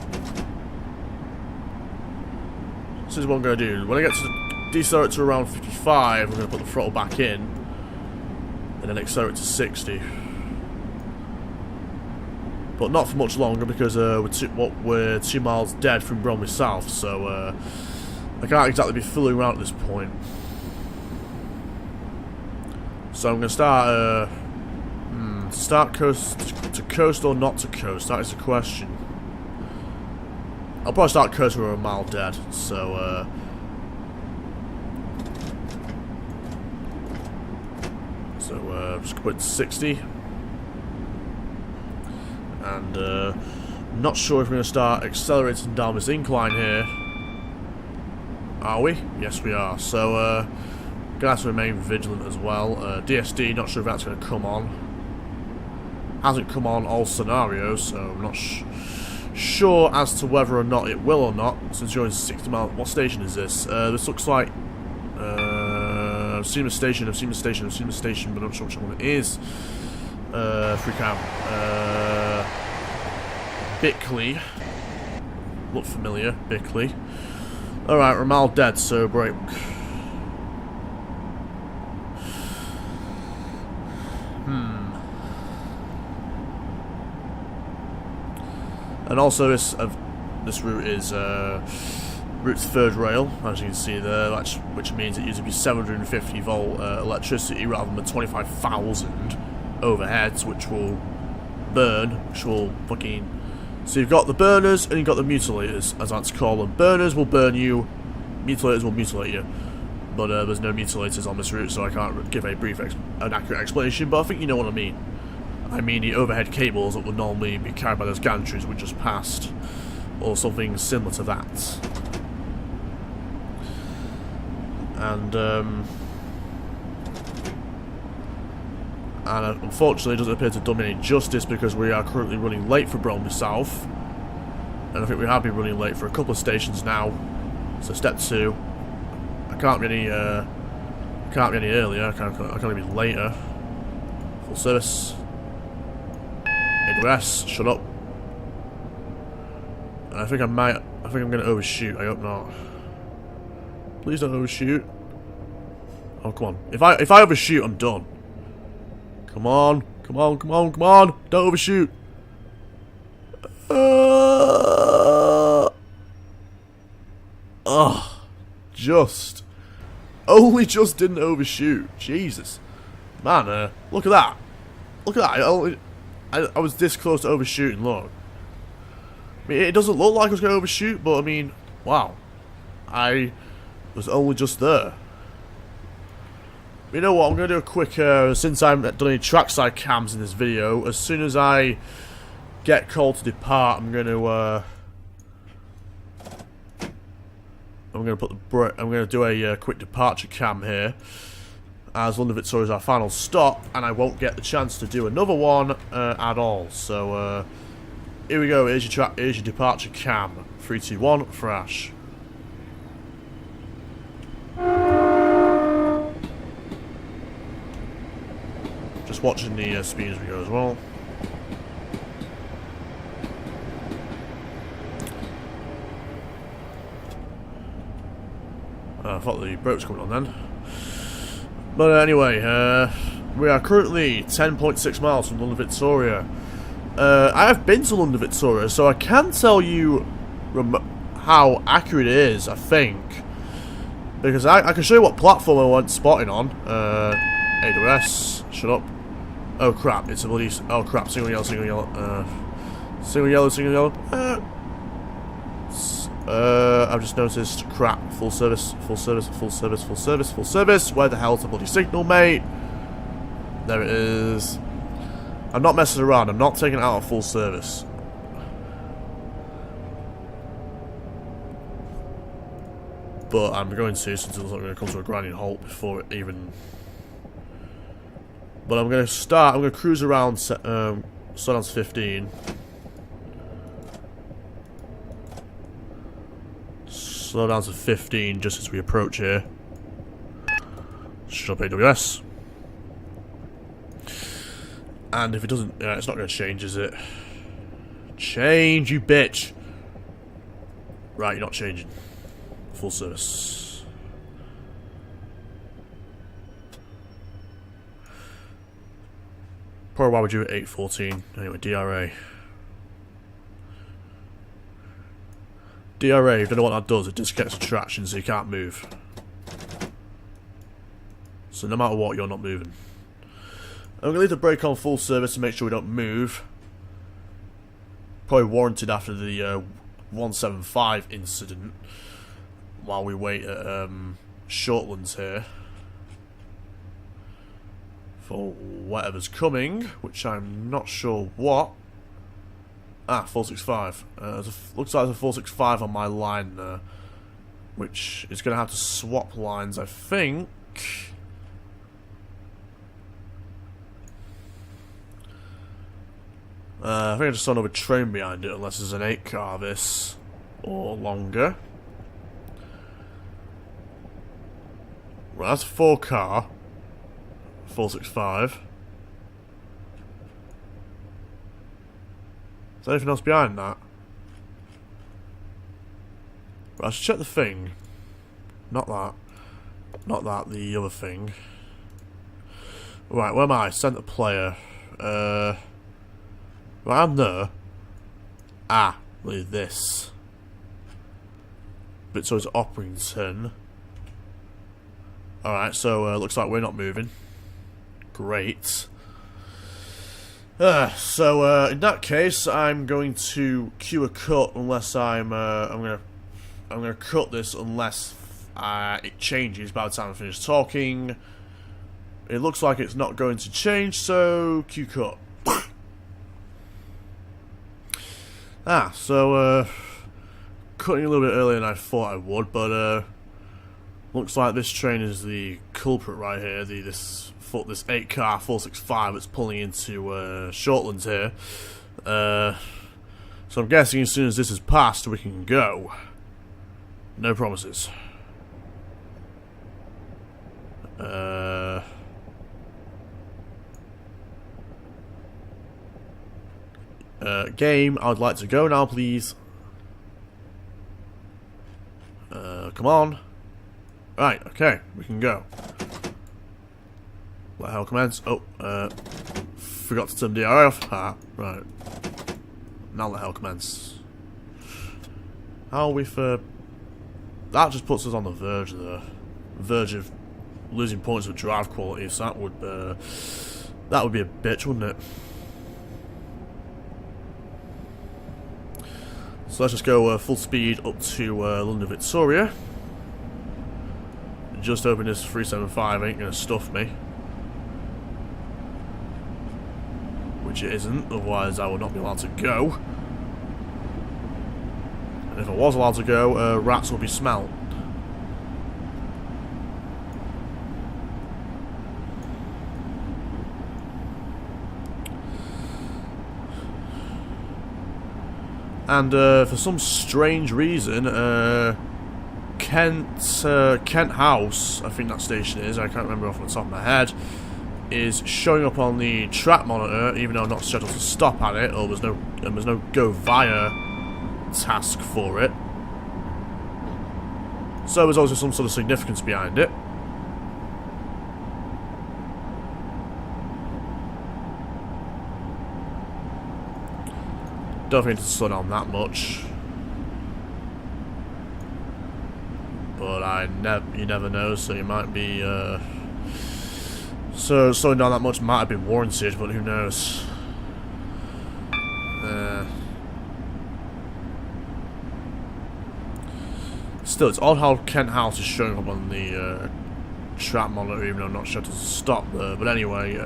This is what I'm gonna do. When I get to decelerate to around 55, I'm gonna put the throttle back in, and then accelerate to 60. But not for much longer, because we're 2 miles dead from Bromley South, so I can't exactly be fooling around at this point. So I'm going to start to coast or not to coast. That is the question. I'll probably start coasting when we're a mile dead. So just put it to 60. And not sure if we're going to start accelerating down this incline here. Are we? Yes, we are. So gonna have to remain vigilant as well. DSD, not sure if that's going to come on. Hasn't come on all scenarios, so I'm not sure as to whether or not it will or not, since you're in 60 miles. What station is this? This looks like... I've seen a station, but I'm not sure which one it is. Freak out. Bickley. Look familiar, Bickley. Alright, Ramal dead, so break. And also this route is route's third rail, as you can see there, which means it used to be 750 volt electricity rather than the 25,000 overheads, which will burn, which will fucking... So you've got the burners and you've got the mutilators, as I like to call them. Burners will burn you, mutilators will mutilate you. But there's no mutilators on this route, so I can't give a brief, an accurate explanation, but I think you know what I mean. I mean the overhead cables that would normally be carried by those gantries we just passed, or something similar to that. And unfortunately it doesn't appear to have done me any justice, because we are currently running late for Bromley South, and I think we have been running late for a couple of stations now. So step 2, I can't be any earlier. I can't be later. Full service. AWS, shut up. And I think I'm going to overshoot. I hope not. Please don't overshoot. Oh, come on. If I overshoot, I'm done. Come on. Come on, come on, come on. Don't overshoot. Only just didn't overshoot. Jesus. Man, look at that. Look at that. I was this close to overshooting, look. I mean, it doesn't look like I was going to overshoot, but I mean, wow. I was only just there. You know what, I'm going to do a quick, since I haven't done any trackside cams in this video, as soon as I get called to depart, I'm going to do a quick departure cam here, as London Victoria is our final stop, and I won't get the chance to do another one at all. So here we go. Here's your departure cam. 3, 2, 1, thrash. Just watching the speed as we go as well. I thought the boat was coming on then. But anyway, we are currently 10.6 miles from London Victoria. I have been to London Victoria, so I can tell you how accurate it is, I think. Because I can show you what platform I went spotting on. AWS, shut up. Oh crap, it's a bloody... Oh crap, single yellow, single yellow. Single yellow, single yellow. I've just noticed, crap, full service, full service, full service, full service, full service. Where the hell's the bloody signal, mate? There it is. I'm not messing around, I'm not taking it out of full service. But I'm going to, since it's not going to come to a grinding halt before it even... But I'm going to cruise around, start on 15. Slow down to 15 just as we approach here. Shut up, AWS. And if it doesn't, it's not going to change, is it? Change, you bitch! Right, you're not changing. Full service. Probably why would you at 8:14? Anyway, DRA. DRA, if you don't know what that does, it disconnects the traction so you can't move. So no matter what, you're not moving. I'm going to leave the brake on full service to make sure we don't move. Probably warranted after the 175 incident. While we wait at Shortlands here. For whatever's coming, which I'm not sure what. Ah, 465. Looks like there's a 465 on my line there. Which is going to have to swap lines, I think. I think I just saw another train behind it, unless there's an 8-car this, or longer. Right, that's a 4-car. 465. Is there anything else behind that? Right, I should check the thing. Not that. Not that, the other thing. Right, where am I? Centre player. Right, I'm there. Ah, look at this. Victoria's Orpington. Alright, so looks like we're not moving. Great. So in that case, I'm going to cue a cut unless I'm gonna cut this unless it changes by the time I finish talking. It looks like it's not going to change, so cue cut. So cutting a little bit earlier than I thought I would, but looks like this train is the culprit right here. This 8-car 465 that's pulling into Shortlands here. So I'm guessing as soon as this is passed, we can go. No promises. Game, I would like to go now, please. Come on. Right, okay, we can go. Let hell commence. Oh, forgot to turn DRI off. Ah, right. Now let hell commence. How are we for... That just puts us on the verge there. Verge of losing points with drive quality, so that would be a bitch, wouldn't it? So let's just go full speed up to London Victoria. Just hoping this 375 ain't gonna stuff me. Which it isn't, otherwise I would not be allowed to go. And if I was allowed to go, rats would be smelt. And for some strange reason, Kent House, I think that station is, I can't remember off the top of my head, is showing up on the track monitor, even though I'm not scheduled to stop at it, or there's no go via task for it. So there's also some sort of significance behind it. Don't think to slow down that much, but you never know. So you might be so slowing down that much might have been warranted, but who knows? Still, it's odd how Kent House is showing up on the track monitor, even though I'm not sure to stop there. But anyway,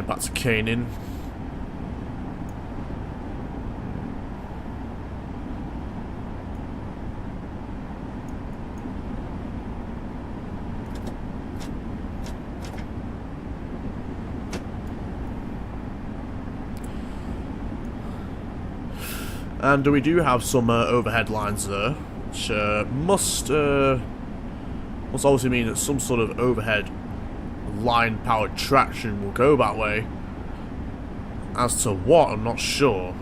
back to Canaan. And we do have some overhead lines there, which must obviously mean that some sort of overhead line-powered traction will go that way. As to what, I'm not sure.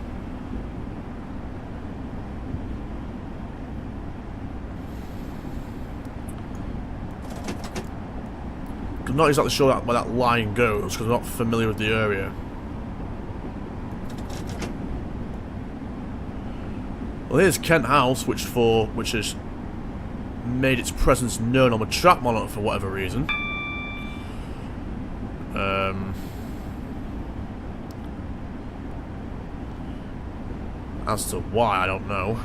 I'm not exactly sure where that line goes, because I'm not familiar with the area. Well, here's Kent House, which has made its presence known on the track monitor for whatever reason. As to why, I don't know.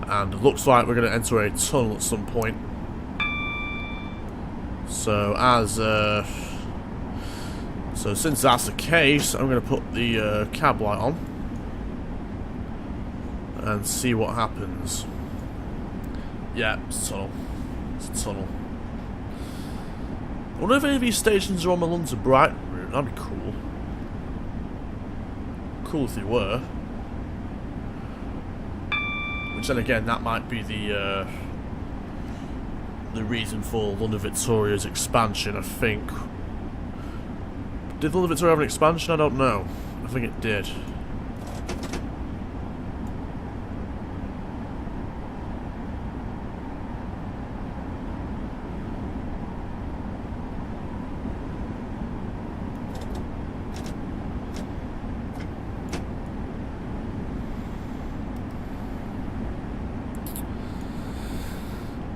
And it looks like we're going to enter a tunnel at some point. So So since that's the case, I'm going to put the cab light on and see what happens. Yeah, tunnel. It's a tunnel. I wonder if any of these stations are on the London to Brighton route. That'd be cool. Cool if they were. Which then again, that might be the reason for London Victoria's expansion, I think. Did London Victoria have an expansion? I don't know. I think it did.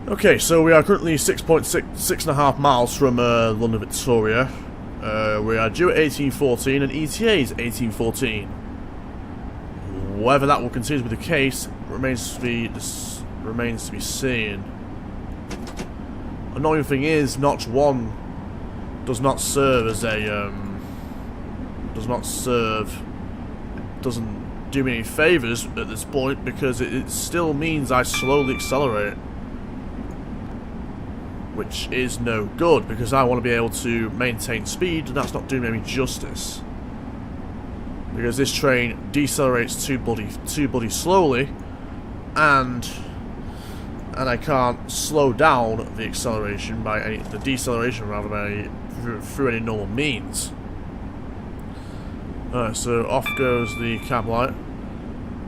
Okay, so we are currently 6.5 miles from London Victoria. We are due at 1814 and ETA is 1814. Whether that will continue to be the case remains to be seen. Annoying thing is, Notch 1 does not serve as a doesn't do me any favours at this point, because it still means I slowly accelerate. Which is no good, because I want to be able to maintain speed, and that's not doing me any justice. Because this train decelerates too bloody slowly, and I can't slow down the acceleration the deceleration rather, through any normal means. Alright, so off goes the cab light.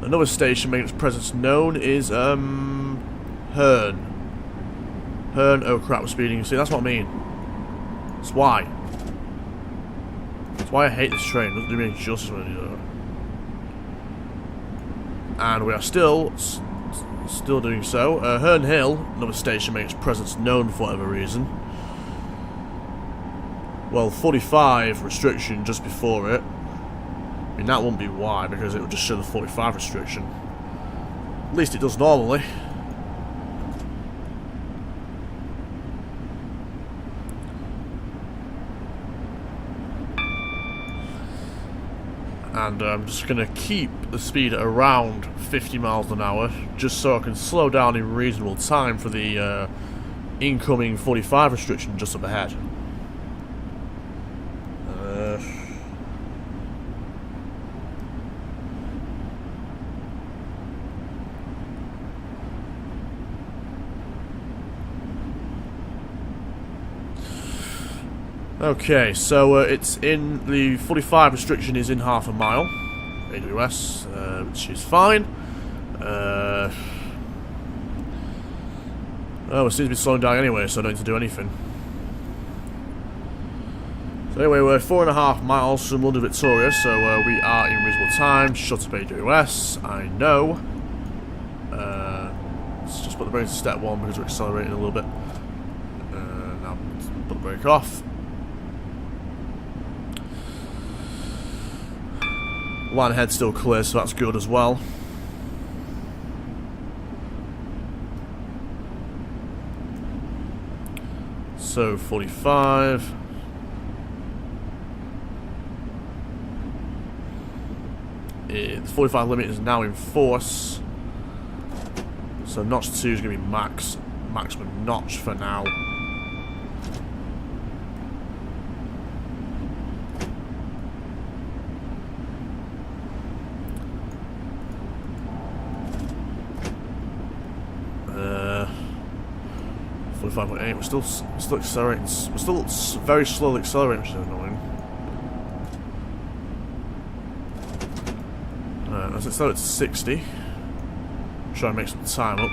Another station making its presence known is Herne. Herne, oh crap, we're speeding. See, that's what I mean. That's why. That's why I hate this train. It doesn't do me any justice when I do that. And we are still doing so. Herne Hill, another station making its presence known for whatever reason. Well, 45 restriction just before it. I mean, that won't be why, because it would just show the 45 restriction. At least it does normally. And I'm just going to keep the speed at around 50 miles an hour, just so I can slow down in reasonable time for the incoming 45 restriction just up ahead. Okay, so it's in the 45 restriction is in half a mile, AWS, which is fine. Oh, it seems to be slowing down anyway, so I don't need to do anything. So anyway, we're 4.5 miles from London Victoria, so we are in reasonable time. Shut up AWS, I know. Let's just put the brake to step 1 because we're accelerating a little bit. Now put the brake off. Line ahead still clear, so that's good as well. So 45. The 45 limit is now in force. So notch 2 is going to be maximum notch for now. Uh, 45.8. We're still accelerating. We're still very slowly accelerating, which is annoying. Let's accelerate to 60. Try and make some time up.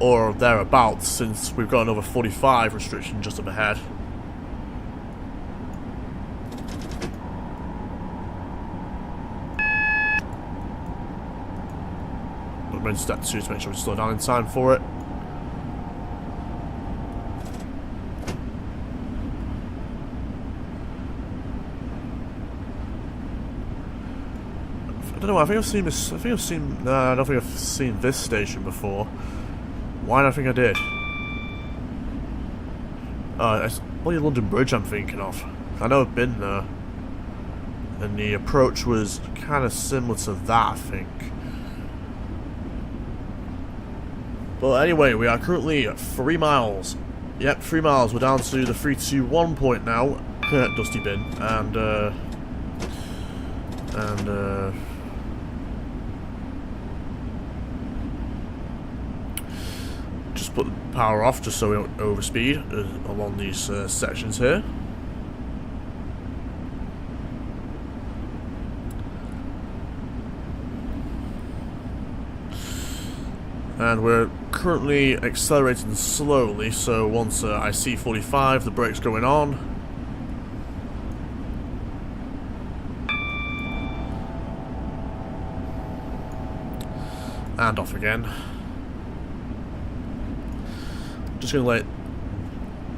Or thereabouts, since we've got another 45 restriction just up ahead. But we're in step 2 to make sure we slow down in time for it. I don't know. I think I've seen this. I don't think I've seen this station before. Why do I think I did? It's only London Bridge I'm thinking of. I know I've been there, and the approach was kind of similar to that, I think. But anyway, we are currently at 3 miles. Yep, 3 miles. We're down to the 321 point now. Dusty bin. And just put the power off just so we don't overspeed along these sections here. And we're currently accelerating slowly, so once I see 45, the brake's going on. And off again. Just gonna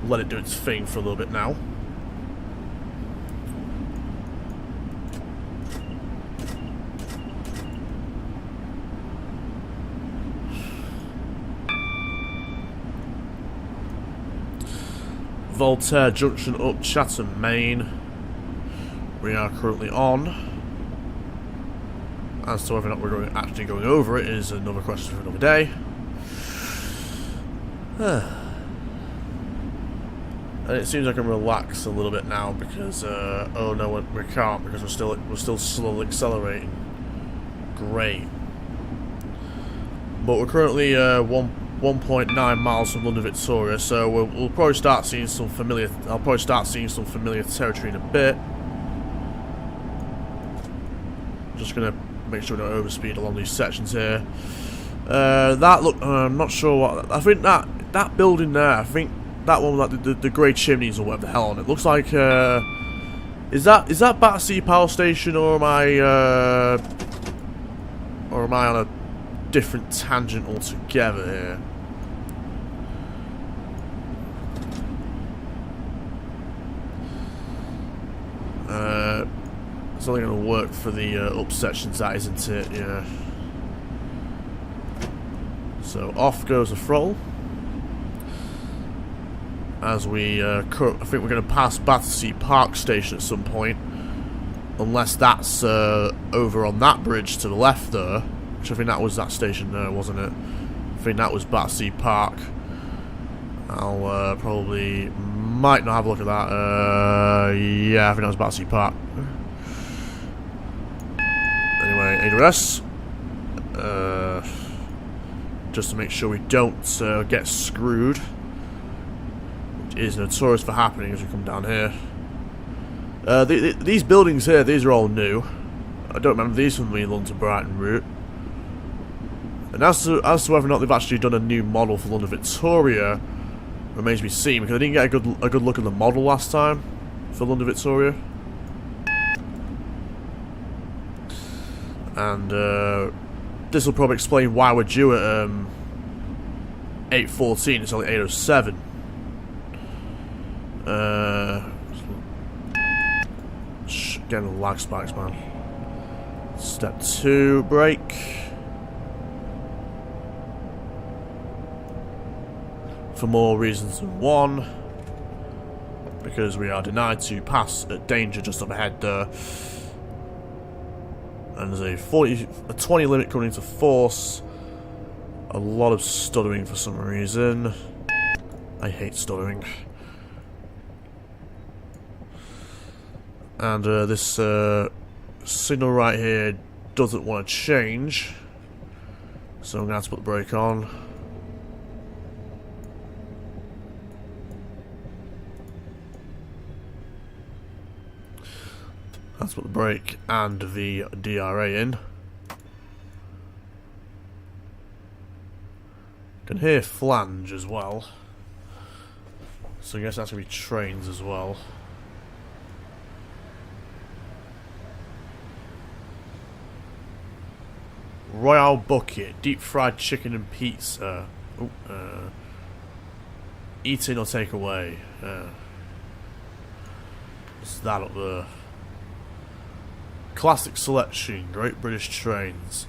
let it do its thing for a little bit now. Voltaire Junction up Chatham, Maine. We are currently on. As to whether or not we're actually going over it is another question for another day. And it seems I can relax a little bit now because oh no, we can't because we're still slowly accelerating. Great. But we're currently 1.9 miles from London Victoria, so we'll probably start seeing some familiar. I'll probably start seeing some familiar territory in a bit. Just gonna make sure we don't overspeed along these sections here. I'm not sure what. I think that building there. I think that one, like the grey chimneys or whatever the hell on it. Looks like. Is that Battersea Power Station, or am I on a different tangent altogether here? It's only going to work for the up sections, that isn't it? Yeah. So off goes the throttle. As we, I think we're going to pass Battersea Park Station at some point, unless that's over on that bridge to the left there. Which I think that was that station there, wasn't it? I think that was Battersea Park. I'll probably might not have a look at that. Yeah, I think that was Battersea Park. Anyway, AWS. Just to make sure we don't get screwed, which is notorious for happening as we come down here. These buildings here, these are all new. I don't remember these from the London to Brighton route. And as to whether or not they've actually done a new model for London Victoria remains to be seen, because I didn't get a good look at the model last time for London Victoria. And this will probably explain why we're due at 8:14. It's only 8:07. Getting the lag spikes, man. Step 2, brake. For more reasons than one, because we are denied to pass at danger just up ahead there, and there's a 20 limit coming into force. A lot of stuttering for some reason. I hate stuttering. And this signal right here doesn't want to change, so I'm going to have to put the brake on. Let's put the brake and the DRA in. Can hear flange as well, so I guess that's going to be trains as well. Royal Bucket, deep fried chicken and pizza. Ooh, eat in or take away. What's that up there? Classic selection, Great British Trains.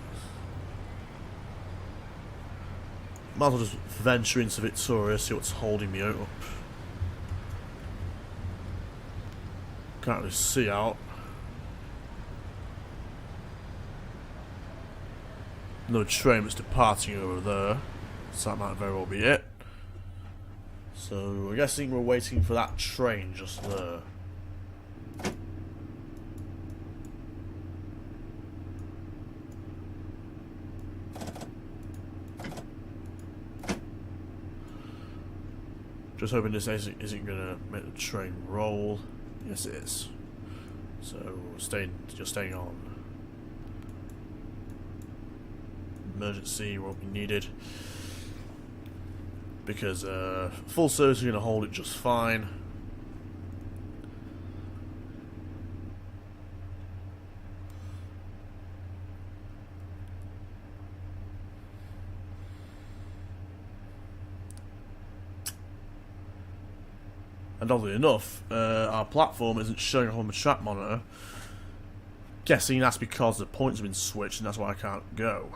Might as well just venture into Victoria, see what's holding me up. Can't really see out. No train that's departing over there. So that might very well be it. So I'm guessing we're waiting for that train just there. Just hoping this isn't gonna make the train roll. Yes, it is. So just staying on. Emergency won't be needed because full service is gonna hold it just fine. And oddly enough, our platform isn't showing up on the track monitor. Guessing that's because the points have been switched and that's why I can't go.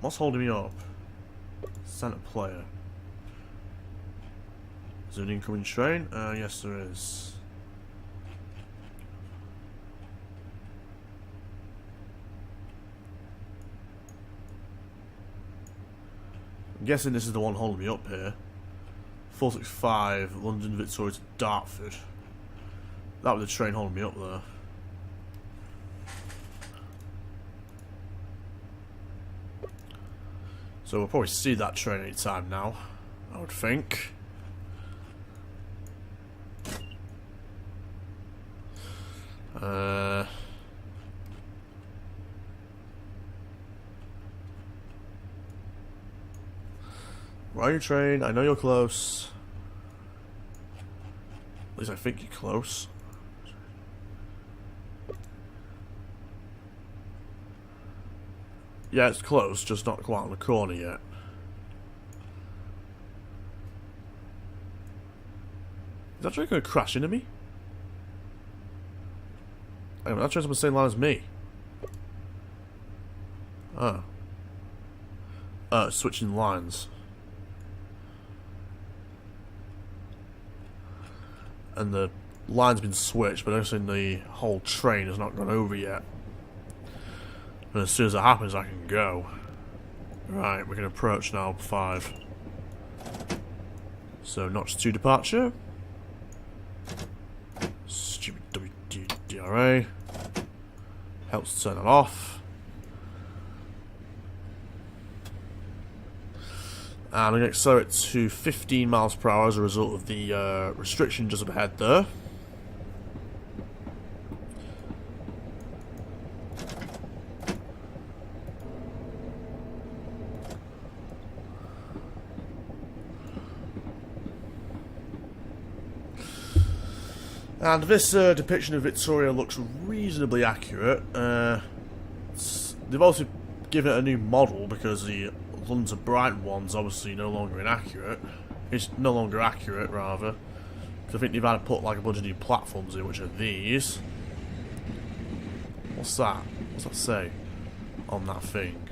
What's holding me up? Center player. Is there an incoming train? Yes there is. I'm guessing this is the one holding me up here. 465, London Victoria to Dartford. That was the train holding me up there. So we'll probably see that train any time now, I would think. Where are you, train? I know you're close. At least I think you're close. Yeah, it's close, just not quite on the corner yet. Is that train going to crash into me? Hang on, that train's on the same line as me. Oh. Switching lines. And the line's been switched, but I don't think the whole train has not gone over yet. And as soon as that happens, I can go. Right, we can approach now, 5. So, notch 2 departure. Stupid WDRA. Helps to turn that off. And I'm going to accelerate to 15 miles per hour as a result of the restriction just up ahead there. And this depiction of Victoria looks reasonably accurate. They've also given it a new model because the London to Brighton one's obviously no longer inaccurate. It's no longer accurate, rather. Because I think they've had to put like a bunch of new platforms in, which are these. What's that? What's that say on that thing?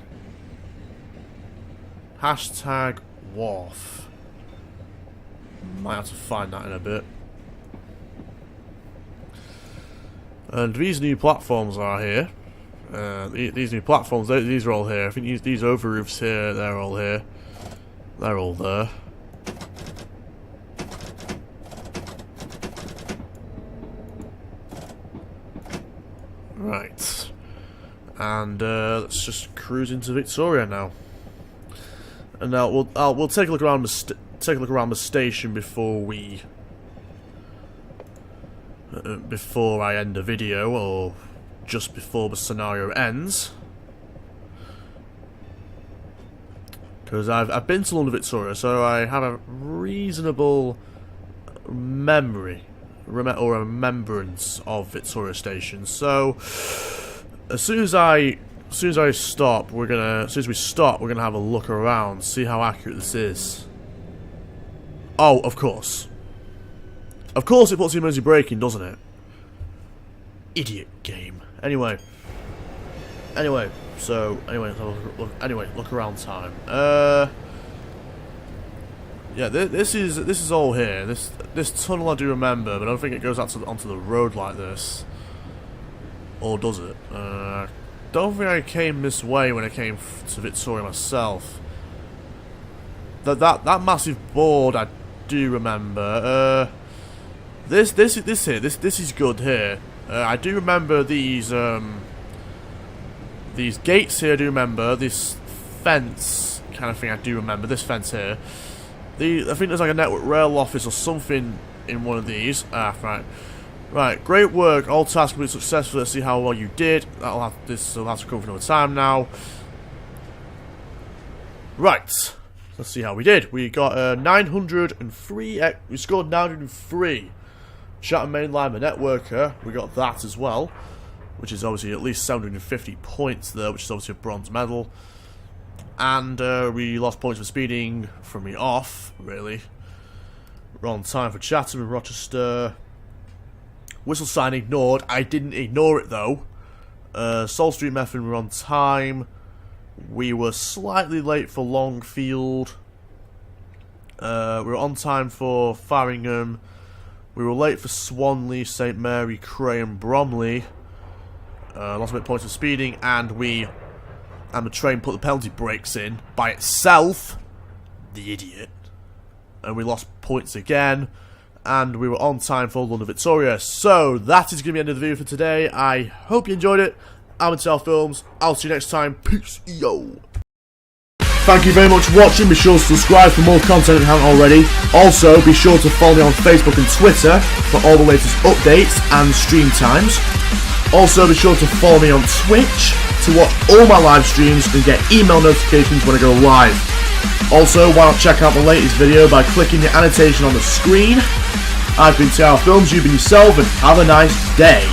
Hashtag wharf. Might have to find that in a bit. And these new platforms are here. These new platforms, these are all here. I think these over roofs here, they're all here. They're all there. Right. And let's just cruise into Victoria now. And now we'll take a look around the station before we. Before I end the video, or just before the scenario ends, because I've been to London Victoria, so I have a reasonable memory or remembrance of Victoria Station. So as soon as we stop, we're gonna have a look around, see how accurate this is. Oh, of course. Of course it puts the emergency braking, doesn't it? Idiot game. Anyway, let's have a look around time. Yeah, this is all here. This tunnel I do remember, but I don't think it goes out onto the road like this. Or does it? Don't think I came this way when I came to Victoria myself. That massive board I do remember. This is good here. I do remember these gates here. I do remember this fence kind of thing. I do remember this fence here. I think there's like a network rail office or something in one of these. Right. Right, great work. All tasks completed successfully. Let's see how well you did. This will have to come for another time now. Right. Let's see how we did. We got 903. We scored 903. Chatham mainline, the networker. We got that as well, which is obviously at least 750 points there, which is obviously a bronze medal. And we lost points for speeding from me off, really. We're on time for Chatham and Rochester. Whistle sign ignored. I didn't ignore it though. Soul Street Method were on time. We were slightly late for Longfield. We were on time for Farringham. We were late for Swanley, St Mary, Cray and Bromley. Lost a bit of points for speeding, and the train put the penalty brakes in by itself. The idiot. And we lost points again. And we were on time for London Victoria. So that is going to be the end of the video for today. I hope you enjoyed it. I'm Intel Films. I'll see you next time. Peace, yo. Thank you very much for watching. Be sure to subscribe for more content if you haven't already. Also, be sure to follow me on Facebook and Twitter for all the latest updates and stream times. Also, be sure to follow me on Twitch to watch all my live streams and get email notifications when I go live. Also, why not check out the latest video by clicking the annotation on the screen. I've been Intel Films, you've been yourself, and have a nice day.